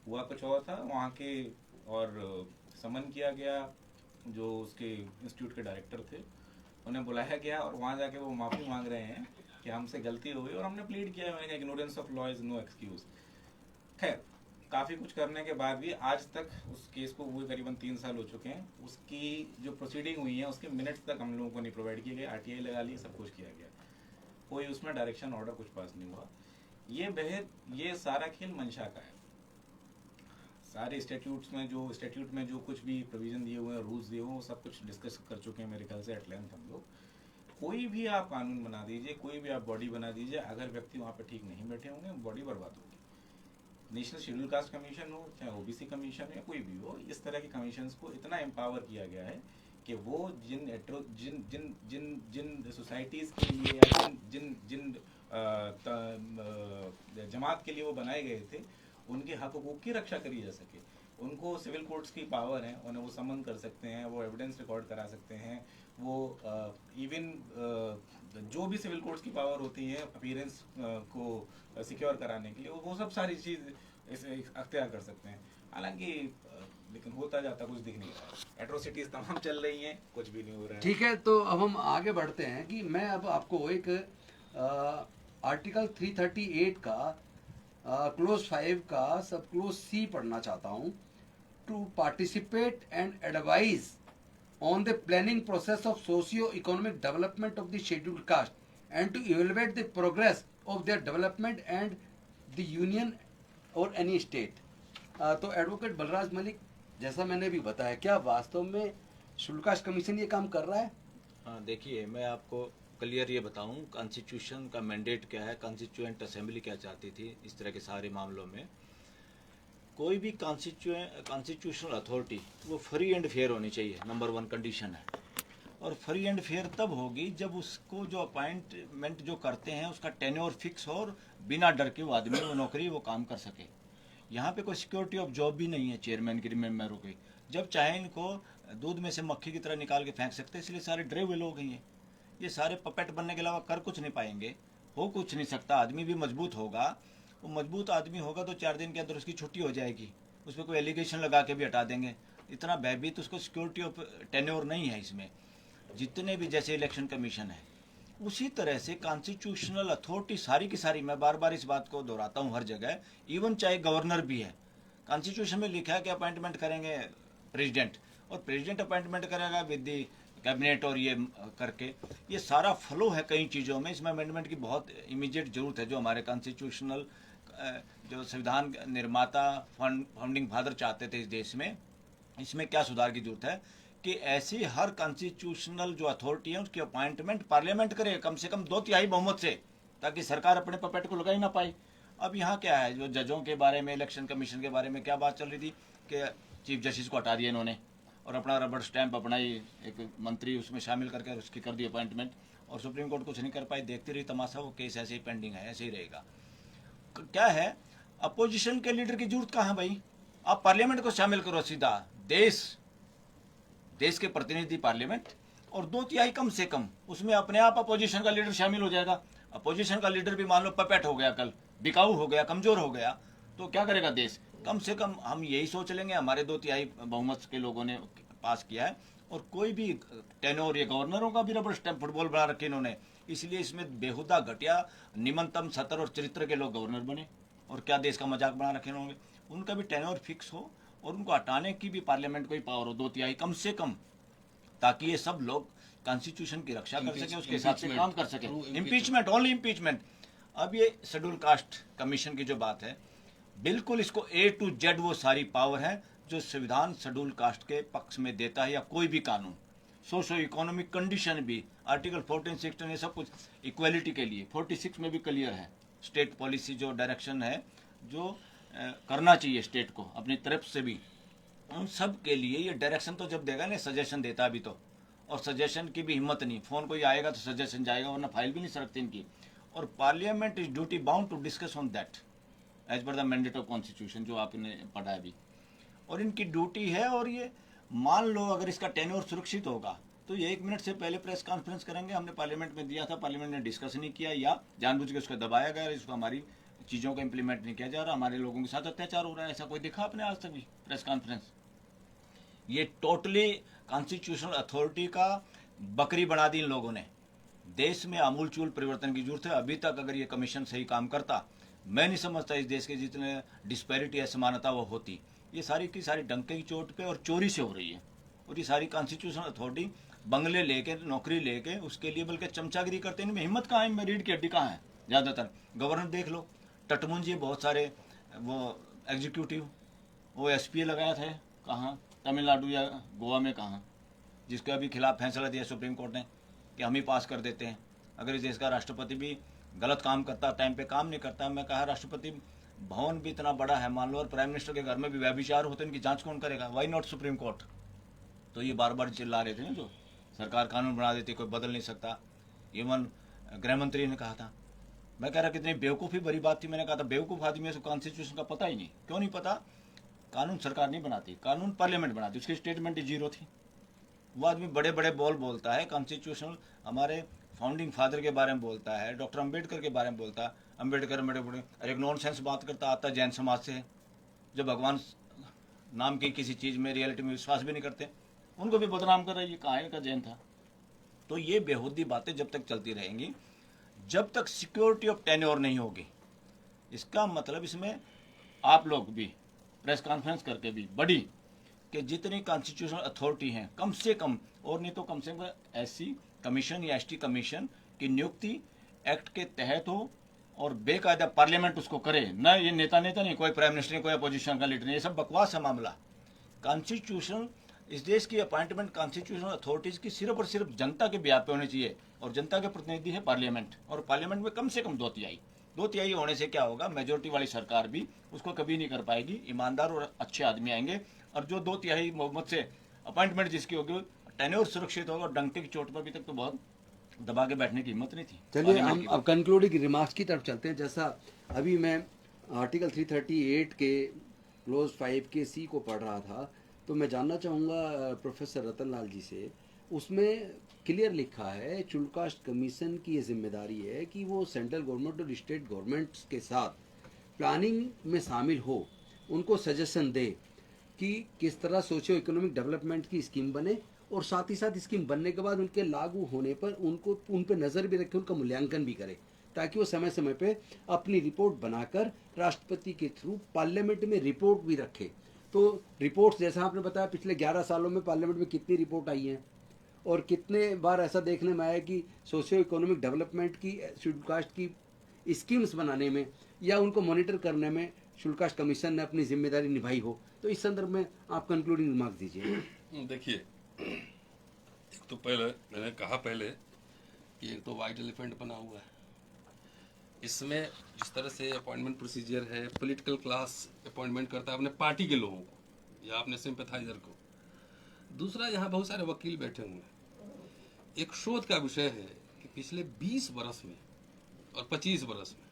हुआ कुछ और था वहाँ के, और समन किया गया, जो उसके इंस्टीट्यूट के डायरेक्टर थे उन्हें बुलाया गया, और वहाँ जाके वो माफ़ी मांग रहे हैं कि हमसे गलती हो गई और हमने प्लीड किया. मैंने कहा ignorance of law is no excuse. खैर, काफ़ी कुछ करने के बाद भी आज तक उस केस को हुए करीबन 3 साल हो चुके हैं. उसकी जो प्रोसीडिंग हुई है उसके मिनट्स तक हम लोगों को नहीं प्रोवाइड किए गए. आरटीआई लगा ली, सब कुछ किया गया. कोई उसमें डायरेक्शन ऑर्डर कुछ पास नहीं हुआ। ये सारा खेल मंशा का है। सारे स्टैट्यूट में जो कुछ भी प्रोविजन दिए हुए हैं, रूल्स दिए हुए हैं, वो सब कुछ डिस्कस कर चुके हैं मेरे ख्याल से एट लेंथ हम लोग। कोई भी आप कानून बना दीजिए, कोई भी आप बॉडी बना दीजिए, अगर व्यक्ति वहाँ पे ठीक नहीं बैठे होंगे, बॉडी बर्बाद होगी। नेशनल शेड्यूल कास्ट कमीशन हो, चाहे ओबीसी कमीशन हो या कोई भी हो, इस तरह के कमीशंस को इतना एम्पावर किया गया है कि वो जिन सोसाइटीज़ के लिए या जिन जमात के लिए वो बनाए गए थे, उनके हकूक़ की रक्षा करी जा सके। उनको सिविल कोर्ट्स की पावर है, उन्हें वो समन कर सकते हैं, वो एविडेंस रिकॉर्ड करा सकते हैं, वो इवन जो भी सिविल कोर्ट्स की पावर होती है अपीयरेंस को सिक्योर कराने के लिए, वो सब सारी चीज़ इसे अख्तियार कर सकते हैं। हालांकि लेकिन होता जाता कुछ दिख नहीं रहा है। एट्रोसिटीज तमाम चल रही हैं, कुछ भी नहीं हो रहा है। ठीक है, तो अब हम आगे बढ़ते हैं कि मैं अब आपको एक आर्टिकल 338 का क्लोज 5 का सब क्लोज सी पढ़ना चाहता हूँ। To participate and advise on the planning process of socio-economic development of the scheduled caste and to evaluate the progress of their development and the union or any state। तो advocate Balraj Malik, जैसा मैंने भी बताया, क्या वास्तव में शेड्यूल कास्ट कमीशन ये काम कर रहा है? हाँ, देखिए मैं आपको क्लियर ये बताऊं, कॉन्स्टिट्यूशन का मैंडेट क्या है, कॉन्स्टिट्यूएंट असेंबली क्या चाहती थी इस तरह के सारे मामलों में। कोई भी कॉन्स्टिट्यूशनल अथॉरिटी वो फ्री एंड फेयर होनी चाहिए, नंबर 1 कंडीशन है। और फ्री एंड फेयर तब होगी जब उसको जो अपॉइंटमेंट जो करते हैं उसका टेन्योर फिक्स हो और बिना डर के वो आदमी वो नौकरी वो काम कर सके। यहाँ पे कोई सिक्योरिटी ऑफ जॉब भी नहीं है चेयरमैन की, मेंबरों की। जब चाहे इनको दूध में से मक्खी की तरह निकाल के फेंक सकते हैं, इसलिए सारे डरे हुए लोग हैं। ये सारे पपेट बनने के अलावा कर कुछ नहीं पाएंगे, हो कुछ नहीं सकता। आदमी भी मजबूत होगा, वो मजबूत आदमी होगा तो 4 दिन के अंदर उसकी छुट्टी हो जाएगी, उस पर कोई एलिगेशन लगा के भी हटा देंगे। इतना भयभीत उसको सिक्योरिटी ऑफ टेन्योर नहीं है इसमें। जितने भी जैसे इलेक्शन कमीशन है, उसी तरह से कॉन्स्टिट्यूशनल अथॉरिटी सारी की सारी, मैं बार बार इस बात को दोहराता हूँ हर जगह, इवन चाहे गवर्नर भी है, कॉन्स्टिट्यूशन में लिखा है कि अपॉइंटमेंट करेंगे प्रेसिडेंट, और प्रेसिडेंट अपॉइंटमेंट करेगा विद दी कैबिनेट और ये करके। ये सारा फ्लो है कई चीज़ों में। इसमें अमेंडमेंट की बहुत इमीडिएट जरूरत है। जो हमारे कॉन्स्टिट्यूशनल जो संविधान निर्माता फाउंडिंग फादर चाहते थे इस देश में, इसमें क्या सुधार की जरूरत है कि ऐसी हर कॉन्स्टिट्यूशनल जो अथॉरिटी है उसकी अपॉइंटमेंट पार्लियामेंट करे, कम से कम 2/3 बहुमत से, ताकि सरकार अपने पपेट को लगा ही ना पाए। अब यहाँ क्या है, जो जजों के बारे में, इलेक्शन कमीशन के बारे में क्या बात चल रही थी कि चीफ जस्टिस को हटा दिया इन्होंने और अपना रबड़ स्टैंप अपना ही एक मंत्री उसमें शामिल करके उसकी कर दी अपॉइंटमेंट, और सुप्रीम कोर्ट कुछ नहीं कर पाई, देखती रही तमाशा। वो केस ऐसे ही पेंडिंग है, ऐसे ही रहेगा। क्या है, अपोजिशन के लीडर की जरूरत कहाँ है भाई? आप पार्लियामेंट को शामिल करो सीधा, देश के प्रतिनिधि पार्लियामेंट, और 2/3 कम से कम, उसमें अपने आप अपोजिशन का लीडर शामिल हो जाएगा। अपोजिशन का लीडर भी मान लो पपेट हो गया, कल बिकाऊ हो गया, कमजोर हो गया, तो क्या करेगा देश? कम से कम हम यही सोच लेंगे हमारे 2/3 बहुमत के लोगों ने पास किया है, और कोई भी टेनोर, ये गवर्नरों का भी रबर स्टैंप फुटबॉल बना रखे इन्होंने, इसलिए इसमें बेहुदा घटिया निम्नतम सतर और चरित्र के लोग गवर्नर बने, और क्या देश का मजाक बना रखे इन्होंने। उनका भी टेनोर फिक्स हो और उनको हटाने की भी पार्लियामेंट को ही पावर हो, 2/3 कम से कम, ताकि ये सब लोग कॉन्स्टिट्यूशन की रक्षा कर सके, उसके हिसाब से काम कर सके। Impeachment, only impeachment. अब ये शेड्यूल कास्ट कमीशन की जो बात है, बिल्कुल इसको A to Z वो सारी पावर है जो संविधान शेड्यूल कास्ट के पक्ष में देता है, या कोई भी कानून। सोशो इकोनॉमिक कंडीशन भी आर्टिकल 14, 16 ये सब कुछ इक्वलिटी के लिए 46 में भी क्लियर है। स्टेट पॉलिसी जो डायरेक्शन है, जो करना चाहिए स्टेट को अपनी तरफ से भी, उन सब के लिए ये डायरेक्शन तो जब देगा ना, सजेशन देता अभी तो, और सजेशन की भी हिम्मत नहीं, फोन कोई आएगा तो सजेशन जाएगा, वरना फाइल भी नहीं सरकती इनकी। और parliament is duty bound to discuss on that as per the mandate of constitution, जो आपने पढ़ा है अभी, और इनकी ड्यूटी है। और ये मान लो अगर इसका टेन्योर सुरक्षित होगा तो ये 1 मिनट से पहले प्रेस कॉन्फ्रेंस करेंगे, हमने पार्लियामेंट में दिया था, पार्लियामेंट ने डिस्कस नहीं किया, या जानबूझ के उसको दबाया गया, इसको हमारी चीज़ों को इम्प्लीमेंट नहीं किया जा रहा, हमारे लोगों के साथ अत्याचार हो रहा है, ऐसा कोई दिखा आपने आज तक भी प्रेस कॉन्फ्रेंस? ये टोटली कॉन्स्टिट्यूशनल अथॉरिटी का बकरी बना दी इन लोगों ने। देश में आमूलचूल परिवर्तन की जरूरत है। अभी तक अगर ये कमीशन सही काम करता, मैं नहीं समझता इस देश के जितने डिस्पैरिटी असमानता वो होती। ये सारी की सारी डंके की चोट पे और चोरी से हो रही है, और ये सारी कॉन्स्टिट्यूशनल अथॉरिटी बंगले लेके, नौकरी लेके, उसके लिए बल्कि चमचागिरी करते हैं। इनमें हिम्मत कहाँ है? इनमें रीढ़ की हड्डी कहाँ है? ज़्यादातर गवर्नर देख लो, टटमुंजी बहुत सारे वो एग्जीक्यूटिव, वो एसपीए लगाया था कहाँ? तमिलनाडु या गोवा में कहाँ? जिसके अभी खिलाफ फैसला दिया सुप्रीम कोर्ट ने कि हम ही पास कर देते हैं। अगर इस देश का राष्ट्रपति भी गलत काम करता, टाइम पे काम नहीं करता, मैं कहा राष्ट्रपति भवन भी इतना बड़ा है मान लो, और प्राइम मिनिस्टर के घर में भी व्यभिचार होते, इनकी जांच कौन करेगा? Why not supreme court? तो ये बार बार चिल्ला रहे थे ना, जो सरकार कानून बना देती, कोई बदल नहीं सकता। इवन गृह मंत्री ने कहा था, मैं कह रहा कितनी बेवकूफ़ी भरी बात थी। मैंने कहा था बेवकूफ़ आदमी है, कॉन्स्टिट्यूशन का पता ही नहीं। क्यों नहीं पता? कानून सरकार नहीं बनाती, कानून पार्लियामेंट बनाती। उसकी स्टेटमेंट ही जीरो थी। वो आदमी बड़े बड़े बोल बोलता है, कॉन्स्टिट्यूशनल हमारे फाउंडिंग फादर के बारे में बोलता है, डॉक्टर अंबेडकर के बारे में बोलता है। अंबेडकर बड़े बड़े, और एक नॉनसेंस बात करता, आता जैन समाज से, जो भगवान नाम की किसी चीज़ में, रियलिटी में विश्वास भी नहीं करते, उनको भी बदनाम कर रहा है। ये कहाँ का जैन था? तो ये बेहूदी बातें जब तक चलती रहेंगी, जब तक सिक्योरिटी ऑफ टेन्योर नहीं होगी। इसका मतलब इसमें आप लोग भी प्रेस कॉन्फ्रेंस करके भी बड़ी कि जितनी कॉन्स्टिट्यूशनल अथॉरिटी हैं कम से कम, और नहीं तो कम से कम एससी कमीशन या एसटी कमीशन की नियुक्ति एक्ट के तहत हो, और बेकायदा पार्लियामेंट उसको करे ना। ये नेता नहीं, कोई प्राइम मिनिस्टर नहीं, कोई अपोजिशन का लीडर नहीं, ये सब बकवास है मामला। कॉन्स्टिट्यूशन, इस देश की अपॉइंटमेंट कॉन्स्टिट्यूशनल अथॉरिटीज की सिर्फ और सिर्फ जनता के ब्याह पे होनी चाहिए, और जनता के प्रतिनिधि है पार्लियामेंट, और पार्लियामेंट में कम से कम 2/3 होने से क्या होगा? मेजोरिटी वाली सरकार भी उसको कभी नहीं कर पाएगी। ईमानदार और अच्छे आदमी आएंगे, और जो 2/3 बहुमत से अपॉइंटमेंट जिसकी होगी, टेन्योर सुरक्षित होगा। और डंके की चोट पर अभी तक तो बहुत दबा के बैठने की हिम्मत नहीं थी। चलिए हम अब कंक्लूडिंग रिमार्क्स की तरफ चलते हैं। जैसा अभी मैं आर्टिकल 338 के क्लोज 5 के सी को पढ़ रहा था, तो मैं जानना चाहूँगा प्रोफेसर रतन लाल जी से, उसमें क्लियर लिखा है शेड्यूल कास्ट कमीशन की ये जिम्मेदारी है कि वो सेंट्रल गवर्नमेंट और स्टेट गवर्नमेंट्स के साथ प्लानिंग में शामिल हो, उनको सजेशन दे कि किस तरह सोशियो इकोनॉमिक डेवलपमेंट की स्कीम बने, और साथ ही साथ स्कीम बनने के बाद उनके लागू होने पर उनको उन पर नज़र भी रखे, उनका मूल्यांकन भी करे, ताकि वो समय समय पे अपनी रिपोर्ट बनाकर राष्ट्रपति के थ्रू पार्लियामेंट में रिपोर्ट भी रखे। तो रिपोर्ट्स जैसा आपने बताया, पिछले 11 सालों में पार्लियामेंट में कितनी रिपोर्ट आई हैं, और कितने बार ऐसा देखने में आया कि सोशियो इकोनॉमिक डेवलपमेंट की शेड्यूल कास्ट की स्कीम्स बनाने में या उनको मॉनिटर करने में शेड्यूल कास्ट कमीशन ने अपनी जिम्मेदारी निभाई हो। तो इस संदर्भ में आप कंक्लूडिंग रिमार्क दीजिए। देखिए, एक तो पहले मैंने कहा कि एक तो वाइट एलिफेंट बना हुआ है। इसमें जिस तरह से अपॉइंटमेंट प्रोसीजर है, पॉलिटिकल क्लास अपॉइंटमेंट करता है अपने पार्टी के लोगों को या अपने सिंपैथाइजर को। दूसरा, यहाँ बहुत सारे वकील बैठे हुए हैं। एक शोध का विषय है कि पिछले 20 बरस में और 25 बरस में,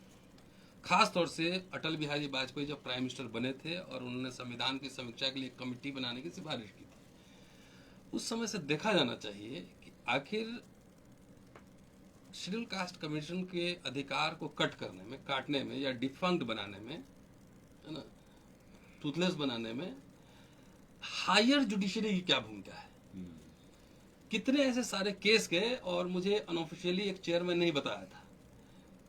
खास तौर से अटल बिहारी वाजपेयी जब प्राइम मिनिस्टर बने थे और उन्होंने संविधान की समीक्षा के लिए एक कमेटी बनाने की सिफारिश की थी, उस समय से देखा जाना चाहिए कि आखिर शेड्यूल कास्ट कमीशन के अधिकार को कट करने में, काटने में या डिफंक्ट बनाने में, है ना, टूथलेस बनाने में हायर जुडिशरी की क्या भूमिका है। कितने ऐसे सारे केस गए और मुझे अनऑफिशियली एक चेयरमैन ने ही बताया था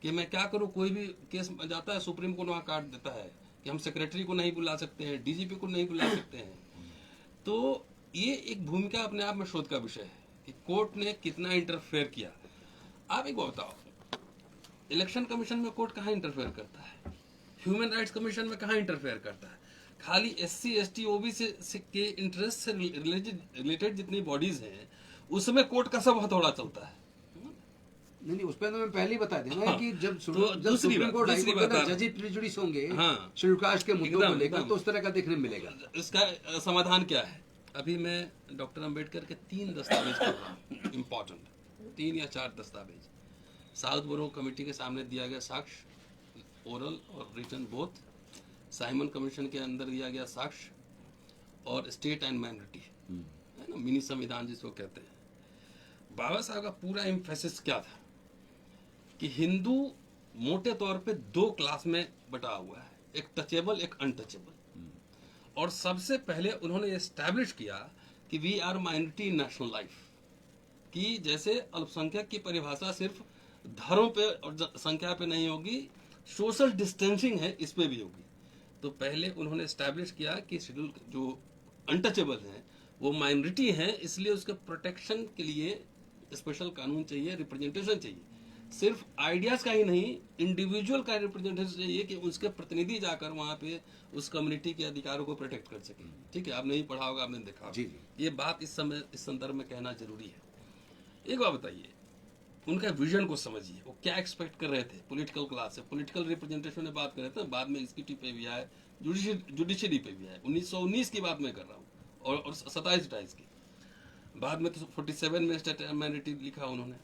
कि मैं क्या करूं, कोई भी केस जाता है सुप्रीम कोर्ट वहां काट देता है कि हम सेक्रेटरी को नहीं बुला सकते हैं, डीजीपी को नहीं बुला सकते हैं। तो ये एक भूमिका अपने आप में शोध का विषय है कि कोर्ट ने कितना इंटरफेयर किया। आप एक बात बताओ, इलेक्शन कमीशन में कोर्ट कहाँ इंटरफेयर करता है? ह्यूमन राइट्स कमीशन में कहाँ इंटरफेयर करता है? खाली SC ST OBC के इंटरेस्ट से रिलेटेड जितनी बॉडीज हैं उसमें कोर्ट का सब हथौड़ा चलता है। नहीं, उस पर तो मैं पहले ही बता देना कि जब दूसरी सुप्रीम कोर्ट दूसरी हाईकोर्ट बात जज प्रिजुडिस होंगे हाँ, शेड्यूल कास्ट के मुद्दों को एकदम, लेकर, एकदम। तो उस तरह का देखने में मिलेगा। इसका समाधान क्या है? अभी मैं डॉक्टर अंबेडकर के 3 दस्तावेज पढ़ रहा हूँ, इम्पोर्टेंट 3 या 4 दस्तावेज। साउथ बोरो कमेटी के सामने दिया गया साक्ष्य, ओरल और रिटन बोथ, साइमन कमीशन के अंदर दिया गया साक्ष्य, और स्टेट एंड माइनॉरिटी, है ना, मिनी संविधान जिसको कहते हैं। बाबा साहब का पूरा एम्फेसिस क्या था कि हिंदू मोटे तौर पे 2 क्लास में बटा हुआ है, एक टचेबल, एक अनटचेबल। और सबसे पहले उन्होंने एस्टैब्लिश किया कि we are minority in national life, कि जैसे अल्पसंख्यक की परिभाषा सिर्फ धर्म पे और संख्या पे नहीं होगी, सोशल डिस्टेंसिंग है इस पे भी होगी। तो पहले उन्होंने एस्टैब्लिश किया कि शेड्यूल जो अनटचेबल हैं वो माइनॉरिटी है, इसलिए उसके प्रोटेक्शन के लिए स्पेशल कानून चाहिए, रिप्रेजेंटेशन चाहिए। सिर्फ आइडियाज का ही नहीं, इंडिविजुअल का रिप्रेजेंटेशन चाहिए कि उसके प्रतिनिधि जाकर वहाँ पे उस कम्युनिटी के अधिकारों को प्रोटेक्ट कर सके। ठीक है, आपने नहीं पढ़ा होगा, आपने देखा होगा। जी, जी। ये बात इस समय इस संदर्भ में कहना जरूरी है। एक बात बताइए, उनका विजन को समझिए, वो क्या एक्सपेक्ट कर रहे थे पॉलिटिकल क्लास से। पॉलिटिकल रिप्रेजेंटेशन में बात कर रहे थे, बाद में एग्जीक्यूटिव पे भी आए, जुडिशरी पे भी आए। 1919 की बात मैं कर रहा हूँ और 27-28 की, बाद में तो 47 में स्टेट माइनॉरिटी लिखा उन्होंने।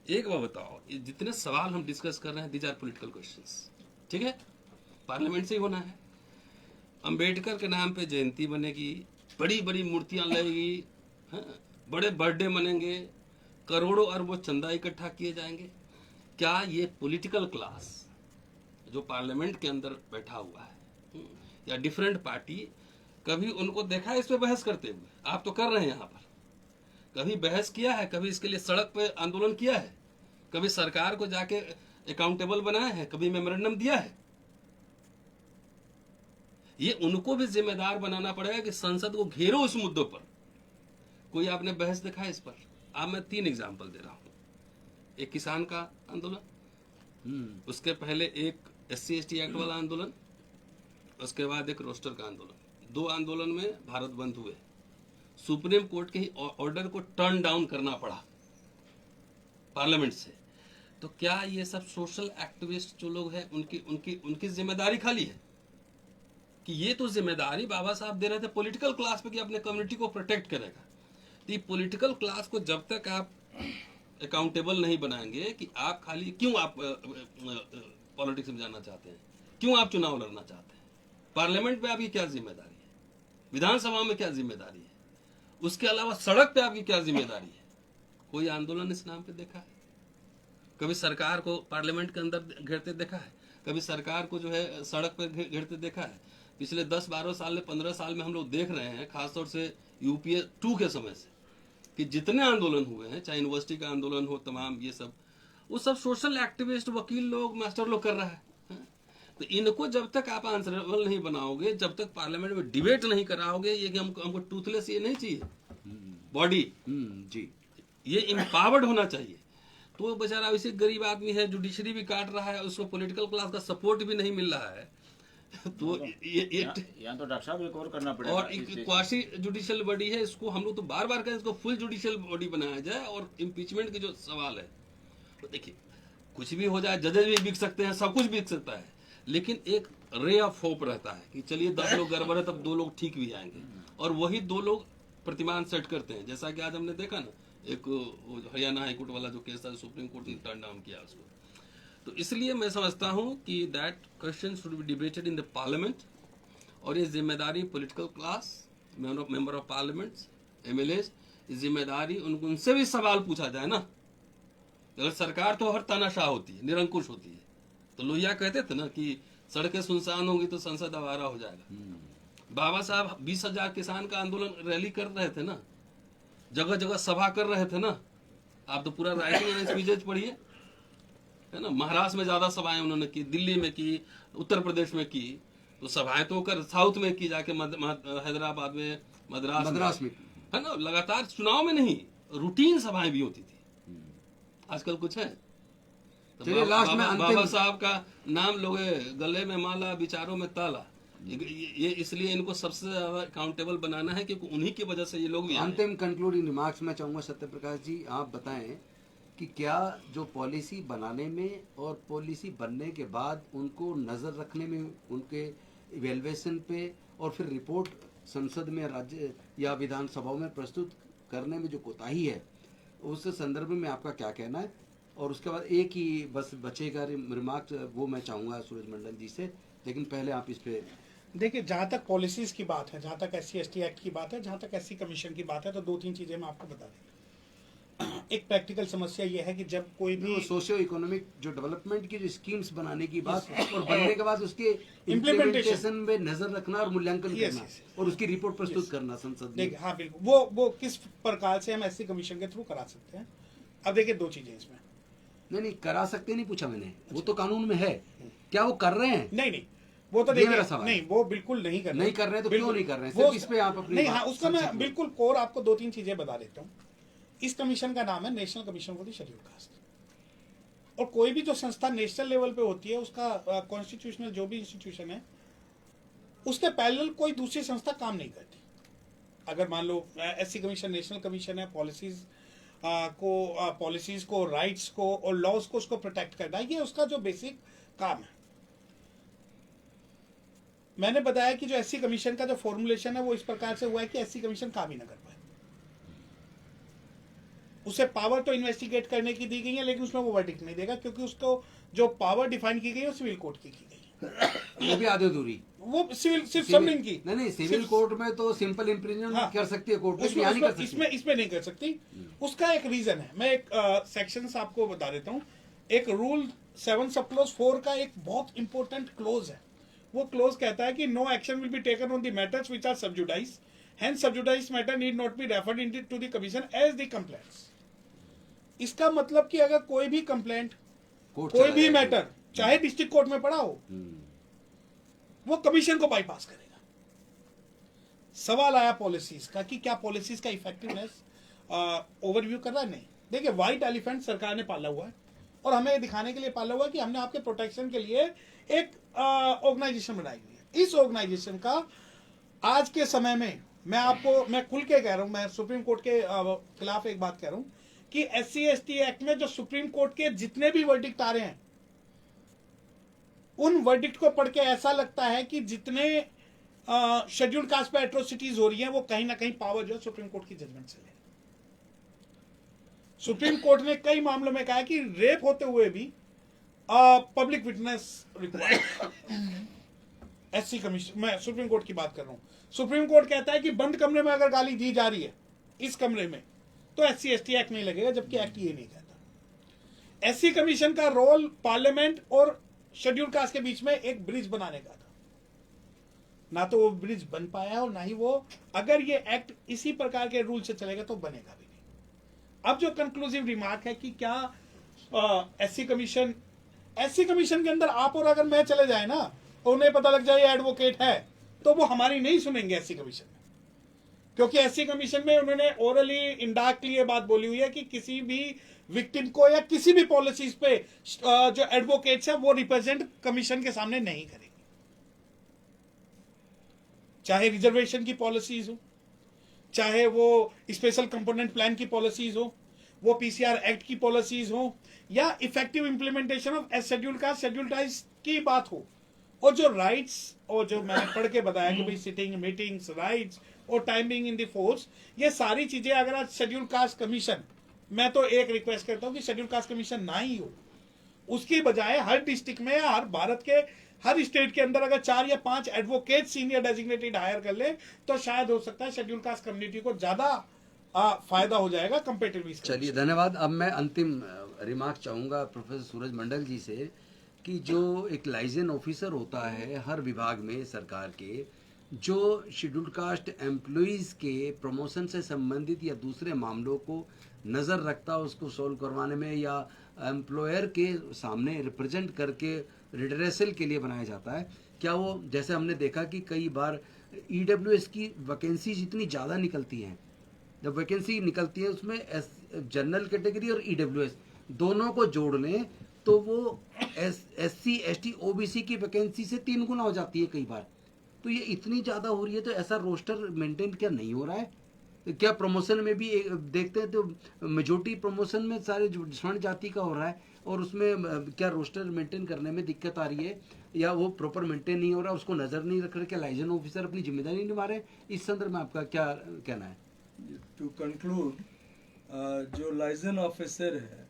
एक बात बताओ, ये जितने सवाल हम डिस्कस कर रहे हैं, दीज आर पॉलिटिकल क्वेश्चंस। ठीक है, पार्लियामेंट से ही होना है। अंबेडकर के नाम पे जयंती बनेगी, बड़ी बड़ी मूर्तियां लगेगी, हाँ, बड़े बर्थडे मनेंगे, करोड़ों अरबों चंदा इकट्ठा किए जाएंगे। क्या ये पॉलिटिकल क्लास जो पार्लियामेंट के अंदर बैठा हुआ है या डिफरेंट पार्टी, कभी उनको देखा है इस पे बहस करते हुए? आप तो कर रहे हैं यहाँ पर, कभी बहस किया है? कभी इसके लिए सड़क पे आंदोलन किया है? कभी सरकार को जाके अकाउंटेबल बनाया है? कभी मेमोरेंडम दिया है? ये उनको भी जिम्मेदार बनाना पड़ेगा कि संसद को घेरो उस मुद्दों पर। कोई आपने बहस देखा है इस पर? अब मैं 3 एग्जाम्पल दे रहा हूं। एक किसान का आंदोलन, उसके पहले एक SC/ST एक्ट वाला आंदोलन, उसके बाद एक रोस्टर का आंदोलन। 2 आंदोलन में भारत बंद हुए, सुप्रीम कोर्ट के ही ऑर्डर को टर्न डाउन करना पड़ा पार्लियामेंट से। तो क्या ये सब सोशल एक्टिविस्ट जो लोग हैं, उनकी जिम्मेदारी खाली है? कि ये तो जिम्मेदारी बाबा साहब दे रहे थे पॉलिटिकल क्लास पे कि अपने कम्युनिटी को प्रोटेक्ट करेगा। तो ये पॉलिटिकल क्लास को जब तक आप अकाउंटेबल नहीं बनाएंगे कि आप खाली क्यों आप पॉलिटिक्स में जाना चाहते हैं, क्यों आप चुनाव लड़ना चाहते हैं, पार्लियामेंट में आपकी क्या जिम्मेदारी है, विधानसभा में क्या जिम्मेदारी है, उसके अलावा सड़क पे आपकी क्या जिम्मेदारी है? कोई आंदोलन इस नाम पे देखा है? कभी सरकार को पार्लियामेंट के अंदर घेरते देखा है? कभी सरकार को जो है सड़क पर घेरते देखा है? पिछले 10-12 साल में 15 साल में हम लोग देख रहे हैं, खासतौर से UPA 2 के समय से, कि जितने आंदोलन हुए हैं, चाहे यूनिवर्सिटी का आंदोलन हो, तमाम ये सब, वो सब सोशल एक्टिविस्ट, वकील लोग, मास्टर लोग कर रहा है। तो इनको जब तक आप आंसरेबल नहीं बनाओगे, जब तक पार्लियामेंट में डिबेट नहीं कराओगे, ये कि हमको टूथलेस ये नहीं चाहिए बॉडी, जी, ये एम्पावर्ड होना चाहिए। तो वो बेचारा वैसे गरीब आदमी है, जुडिशरी भी काट रहा है, उसको पॉलिटिकल क्लास का सपोर्ट भी नहीं मिल रहा है। तो ये यहाँ तो डॉक्टर साहब एक और करना पड़ेगा। और एक क्वासी जुडिशियल बॉडी है, इसको हम लोग तो बार बार कहें, इसको फुल जुडिशियल बॉडी बनाया जाए। और इम्पीचमेंट के जो सवाल है, तो देखिए कुछ भी हो जाए, जजेस भी बिक सकते हैं, सब कुछ बिक सकता है, लेकिन एक रे ऑफ होप रहता है कि चलिए 10 लोग गड़बड़ है, तब 2 लोग ठीक भी आएंगे, और वही 2 लोग प्रतिमान सेट करते हैं। जैसा कि आज हमने देखा ना, एक हरियाणा हाईकोर्ट वाला जो केस था, सुप्रीम कोर्ट ने टर्न डाउन किया उसको। तो इसलिए मैं समझता हूं कि that question should be debated in the parliament, और ये जिम्मेदारी political class, member of parliament, MLAs, ये जिम्मेदारी उनसे भी सवाल पूछा जाए ना। अगर सरकार तो हर तानाशाह होती है, निरंकुश होती है, तो लोहिया कहते थे ना कि सड़कें सुनसान होंगी तो संसद आवारा हो जाएगा। बाबा साहब 20,000 किसान का आंदोलन रैली कर रहे थे ना, जगह जगह सभा कर रहे थे ना। आप तो पूरा राइटिंग एंड स्पीचेज पढ़िए, है ना। महाराष्ट्र में ज्यादा सभाएं उन्होंने की, दिल्ली में की, उत्तर प्रदेश में की। तो सभाएं तो कर साउथ में की जाके, हैदराबाद में, मद्रास में, है ना। लगातार चुनाव में नहीं, रूटीन सभाएं भी होती थी। आजकल कुछ है? तो बाबा साहब का नाम लोगे, गले में माला, विचारों में ताला। ये इसलिए इनको सबसे ज्यादा अकाउंटेबल बनाना है, क्योंकि उन्हीं की वजह से ये लोग भी। अंतिम कंक्लूडिंग रिमार्क्स में चाहूंगा सत्यप्रकाश जी, आप बताएं कि क्या जो पॉलिसी बनाने में और पॉलिसी बनने के बाद उनको नजर रखने में, उनके इवेल्युएशन पे, और फिर रिपोर्ट संसद में, राज्य या विधानसभाओं में प्रस्तुत करने में जो कोताही है, उस संदर्भ में आपका क्या कहना है? और उसके बाद एक ही बस बचेगा रिमार्क, वो मैं चाहूंगा सूरज मंडल जी से, लेकिन पहले आप इस पे देखिए। जहाँ तक पॉलिसीज की बात है, जहाँ तक SC/ST एक्ट की बात है, जहाँ तक SC कमीशन की बात है, तो 2-3 चीजें मैं आपको बता दें। एक प्रैक्टिकल समस्या यह है कि जब कोई भी सोशियो इकोनॉमिक जो डेवलपमेंट की जो स्कीम्स बनाने की बात, और बनने के बाद उसके इम्प्लीमेंटेशन में नजर रखना और मूल्यांकन करना, और उसकी रिपोर्ट प्रस्तुत करना संसद में। देखिए, हाँ बिल्कुल, वो किस प्रकार से हम SC कमीशन के थ्रू करा सकते हैं। अब देखिए 2 चीजें इसमें। नहीं, करा सकते नहीं पूछा मैंने, वो तो कानून में है, क्या वो कर रहे हैं? नहीं, वो तो ये देखिए मेरा सवाल नहीं, वो बिल्कुल नहीं कर रहे। नहीं कर रहे तो क्यों बिल्कुल। नहीं कर रहे? वो सिर्फ इस पे आप अपनी नहीं, बात हाँ, उसका मैं संक्षिप्त में। बिल्कुल कोर आपको 2-3 चीजें बता देता हूँ। इस कमीशन का नाम है national commission for the schedule caste. और कोई भी जो संस्था नेशनल लेवल पे होती है, उसका कॉन्स्टिट्यूशनल जो भी इंस्टीट्यूशन है, उसके पैरेलल कोई दूसरी संस्था काम नहीं करती। अगर मान लो एससी कमीशन नेशनल कमीशन है, पॉलिसीज को, राइट्स को और लॉज को उसको प्रोटेक्ट करना, ये उसका जो बेसिक काम है। मैंने बताया कि जो एससी कमीशन का जो फॉर्मुलेशन है वो इस प्रकार से हुआ है कि एससी कमीशन काम ही ना कर पाए। उसे पावर तो इन्वेस्टिगेट करने की दी गई है, लेकिन उसमें वो वर्डिक्ट नहीं देगा, क्योंकि उसको जो पावर डिफाइन की गई है वो सिविल कोर्ट की गई है। वो भी आधे अधूरी। वो सिविल सिर्फ सबमिट की नहीं, सिविल सिर्फ- कोर्ट में तो सिंपल इम्प्रिजनमेंट हाँ, कर सकती है कोर्ट, उसमें यहाँ नहीं कर सकती। इसमें नहीं कर सकती। उसका एक रीजन है, मैं एक सेक्शन आपको बता देता हूँ। एक रूल 7 सब क्लोज 4 का एक बहुत इंपॉर्टेंट क्लोज है। वो क्लोज कहता है कि no action will be taken on the matters which are sub judice, hence sub judice matter need not be referred into to the commission as the complaints. इसका मतलब कि अगर कोई भी कंप्लेंट, कोई भी मैटर, चाहे डिस्ट्रिक्ट कोर्ट में पड़ा हो, वो कमीशन को बाईपास करेगा। सवाल आया पॉलिसीज का कि क्या पॉलिसीज का इफेक्टिवनेस ओवरव्यू कर रहा है? नहीं। देखिए, व्हाइट एलिफेंट सरकार ने पाला हुआ है और हमें ये दिखाने के लिए पाला हुआ है कि हमने आपके प्रोटेक्शन के लिए एक ऑर्गेनाइजेशन बनाई हुई है। इस ऑर्गेनाइजेशन का आज के समय में मैं खुल के कह रहा हूं, मैं सुप्रीम कोर्ट के खिलाफ एक बात कह रहा हूं कि SC/ST एक्ट में जो सुप्रीम कोर्ट के जितने भी वर्डिक्ट आ रहे हैं, उन वर्डिक्ट को पढ़ के ऐसा लगता है कि जितने शेड्यूल्ड कास्ट पे एट्रोसिटीज हो रही हैं, वो कहीं ना कहीं पावर जो सुप्रीम कोर्ट की जजमेंट से ले। सुप्रीम कोर्ट ने कई मामलों में कहा कि रेप होते हुए भी public witness required. SC commission, मैं सुप्रीम कोर्ट की बात कर रहा हूं। सुप्रीम कोर्ट कहता है कि बंद कमरे में अगर गाली दी जा रही है इस कमरे में, तो SC/ST एक्ट नहीं लगेगा, जबकि एक्ट ये नहीं कहता। SC कमीशन का रोल पार्लियामेंट और शेड्यूल कास्ट के बीच में एक ब्रिज बनाने का था। ना तो वो ब्रिज बन पाया और ना ही वो, अगर ये एक्ट इसी प्रकार के रूल से चलेगा तो बनेगा भी नहीं। अब जो कंक्लूसिव रिमार्क है कि क्या SC कमीशन के अंदर आप और अगर मैं चले जाए ना, उन्हें पता लग जाए एडवोकेट है, तो वो हमारी नहीं सुनेंगे SC कमीशन में, क्योंकि SC कमीशन में उन्होंने ओरली इनडायरेक्टली ये बात बोली हुई है कि किसी भी विक्टिम को या किसी भी पॉलिसीज पे जो एडवोकेट्स है वो रिप्रेजेंट कमीशन के सामने नहीं करेंगे। चाहे रिजर्वेशन की पॉलिसीज हो, चाहे वो स्पेशल कंपोनेंट प्लान की पॉलिसीज हो, वो PCR एक्ट की पॉलिसीज हो, या effective implementation of schedule cast, schedule tribes की बात हो, और जो राइट्स, और जो मैंने पढ़ के बताया कि भाई सिटिंग, मीटिंग्स, राइट्स और टाइमिंग इन द फोर्स, ये सारी चीजें अगर आज शेड्यूल कास्ट कमीशन, मैं तो एक रिक्वेस्ट करता हूं कि शेड्यूल कास्ट कमीशन ना ही हो, उसकी बजाय हर डिस्ट्रिक्ट में, हर भारत के हर स्टेट के अंदर अगर 4 या 5 एडवोकेट सीनियर डेजिग्नेटेड हायर कर ले, तो शायद हो सकता है शेड्यूल कास्ट कम्युनिटी को ज्यादा फायदा हो जाएगा कंपेरेटिवली। चलिए, धन्यवाद। अब मैं अंतिम रिमार्क चाहूँगा प्रोफेसर सूरज मंडल जी से कि जो एक लाइजन ऑफिसर होता है हर विभाग में सरकार के, जो शेड्यूल्ड कास्ट एम्प्लॉइज़ के प्रमोशन से संबंधित या दूसरे मामलों को नज़र रखता है, उसको सॉल्व करवाने में, या एम्प्लॉयर के सामने रिप्रेजेंट करके रिड्रेसल के लिए बनाया जाता है, क्या वो, जैसे हमने देखा कि कई बार EWS की वैकेंसीज इतनी ज़्यादा निकलती हैं, जब वैकेंसी निकलती है उसमें जनरल कैटेगरी और EWS दोनों को जोड़ लें तो वो SC/ST OBC की वैकेंसी से 3 गुना हो जाती है कई बार। तो ये इतनी ज़्यादा हो रही है, तो ऐसा रोस्टर मेंटेन क्या नहीं हो रहा है? क्या प्रमोशन में भी देखते हैं तो मेजोरिटी प्रमोशन में सारे स्वर्ण जाति का हो रहा है, और उसमें क्या रोस्टर मेंटेन करने में दिक्कत आ रही है, या वो प्रॉपर मेंटेन नहीं हो रहा, उसको नज़र नहीं रख रहे, क्या लाइजन ऑफिसर अपनी जिम्मेदारी नहीं निभा रहे? इस संदर्भ में आपका क्या कहना है? टू कंक्लूड, जो लाइजन ऑफिसर है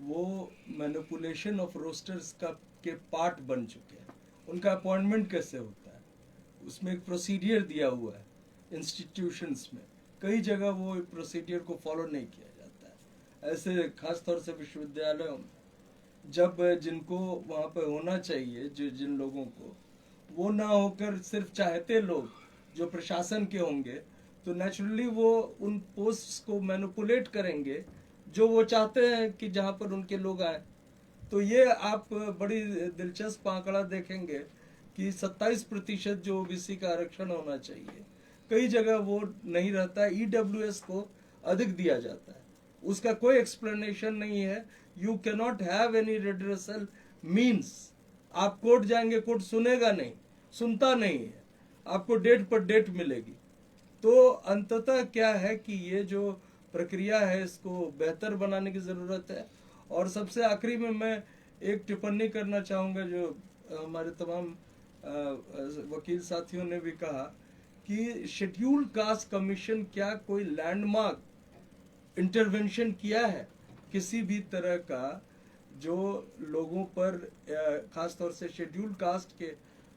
वो मैनिपुलेशन ऑफ रोस्टर्स का के पार्ट बन चुके हैं। उनका अपॉइंटमेंट कैसे होता है, उसमें एक प्रोसीडियर दिया हुआ है इंस्टीट्यूशंस में, कई जगह वो प्रोसीडियर को फॉलो नहीं किया जाता है। ऐसे खास तौर से विश्वविद्यालयों में जब जिनको वहाँ पे होना चाहिए, जो जिन लोगों को, वो ना होकर सिर्फ चाहते लोग जो प्रशासन के होंगे, तो नेचुरली वो उन पोस्ट्स को मैनिपुलेट करेंगे जो वो चाहते हैं कि जहाँ पर उनके लोग आए। तो ये आप बड़ी दिलचस्प आंकड़ा देखेंगे कि 27% जो ओबीसी का आरक्षण होना चाहिए, कई जगह वो नहीं रहता है, ईडब्ल्यूएस को अधिक दिया जाता है, उसका कोई एक्सप्लेनेशन नहीं है। You can not have any redressal means. आप कोर्ट जाएंगे, कोर्ट सुनेगा नहीं, सुनता नहीं है, आपको डेट पर डेट मिलेगी। तो अंततः क्या है कि ये जो प्रक्रिया है इसको बेहतर बनाने की जरूरत है। और सबसे आखिरी में मैं एक टिप्पणी करना चाहूंगा, जो हमारे तमाम वकील साथियों ने भी कहा कि शेड्यूल्ड कास्ट कमीशन क्या कोई लैंडमार्क इंटरवेंशन किया है किसी भी तरह का, जो लोगों पर खासतौर से शेड्यूल्ड कास्ट के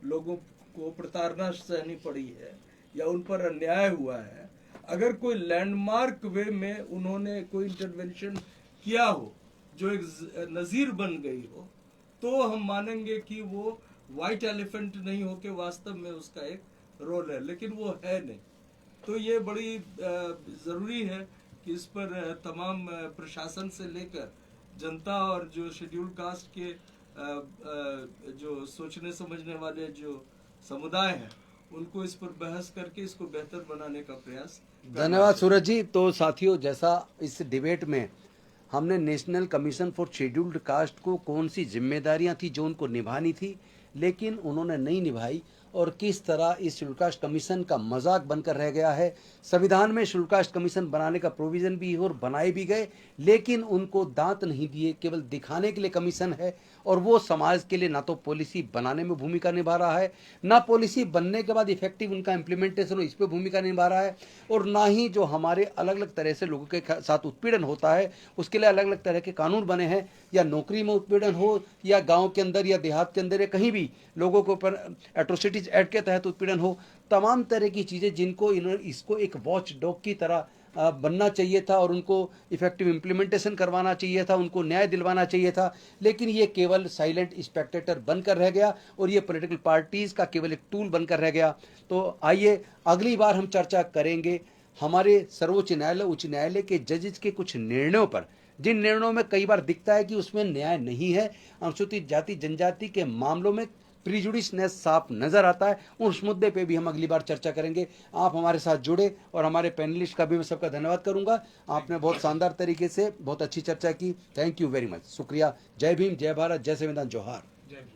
लोगों को प्रताड़ना सहनी पड़ी है या उन पर अन्याय हुआ है, अगर कोई लैंडमार्क वे में उन्होंने कोई इंटरवेंशन किया हो जो एक नजीर बन गई हो, तो हम मानेंगे कि वो व्हाइट एलिफेंट नहीं हो के वास्तव में उसका एक रोल है, लेकिन वो है नहीं। तो ये बड़ी ज़रूरी है कि इस पर तमाम प्रशासन से लेकर जनता और जो शेड्यूल कास्ट के जो सोचने समझने वाले जो समुदाय हैं, उनको इस पर बहस करके इसको बेहतर बनाने का प्रयास करना धन्यवाद चाहिए। सूरज जी। तो साथियों, जैसा इस डिबेट में हमने national commission for scheduled caste को कौन सी जिम्मेदारियां थी जो उनको निभानी थी, लेकिन उन्होंने नहीं निभाई, और किस तरह इस शेड्यूल्ड कास्ट कमीशन का मजाक बनकर रह गया है। संविधान में शेड्यूल्ड कास्ट कमीशन बनाने का प्रोविजन भी और बनाए भी गए, लेकिन उनको दांत नहीं दिए, केवल दिखाने के लिए कमीशन है, और वो समाज के लिए ना तो पॉलिसी बनाने में भूमिका निभा रहा है, ना पॉलिसी बनने के बाद इफेक्टिव उनका इम्प्लीमेंटेशन हो इस पर भूमिका निभा रहा है, और ना ही जो हमारे अलग अलग तरह से लोगों के साथ उत्पीड़न होता है उसके लिए अलग अलग तरह के कानून बने हैं, या नौकरी में उत्पीड़न हो या गांव के अंदर या देहात के अंदर या कहीं भी लोगों के ऊपर एट्रोसिटीज एक्ट के तहत उत्पीड़न हो, तमाम तरह की चीज़ें जिनको इन्होंने इसको एक वॉच डॉग की तरह बनना चाहिए था और उनको इफेक्टिव इम्प्लीमेंटेशन करवाना चाहिए था, उनको न्याय दिलवाना चाहिए था, लेकिन ये केवल साइलेंट स्पेक्टेटर बनकर रह गया और ये पॉलिटिकल पार्टीज का केवल एक टूल बनकर रह गया। तो आइए अगली बार हम चर्चा करेंगे हमारे सर्वोच्च न्यायालय, उच्च न्यायालय के जजेस के कुछ निर्णयों पर, जिन निर्णयों में कई बार दिखता है कि उसमें न्याय नहीं है, अनुसूचित जाति जनजाति के मामलों में प्रीजुडिसनेस साफ नजर आता है। उस मुद्दे पे भी हम अगली बार चर्चा करेंगे। आप हमारे साथ जुड़े, और हमारे पैनलिस्ट का भी मैं सबका धन्यवाद करूंगा। आपने बहुत शानदार तरीके से बहुत अच्छी चर्चा की। थैंक यू वेरी मच, शुक्रिया। जय भीम, जय भारत, जय संविधान, जोहार। जय भीम।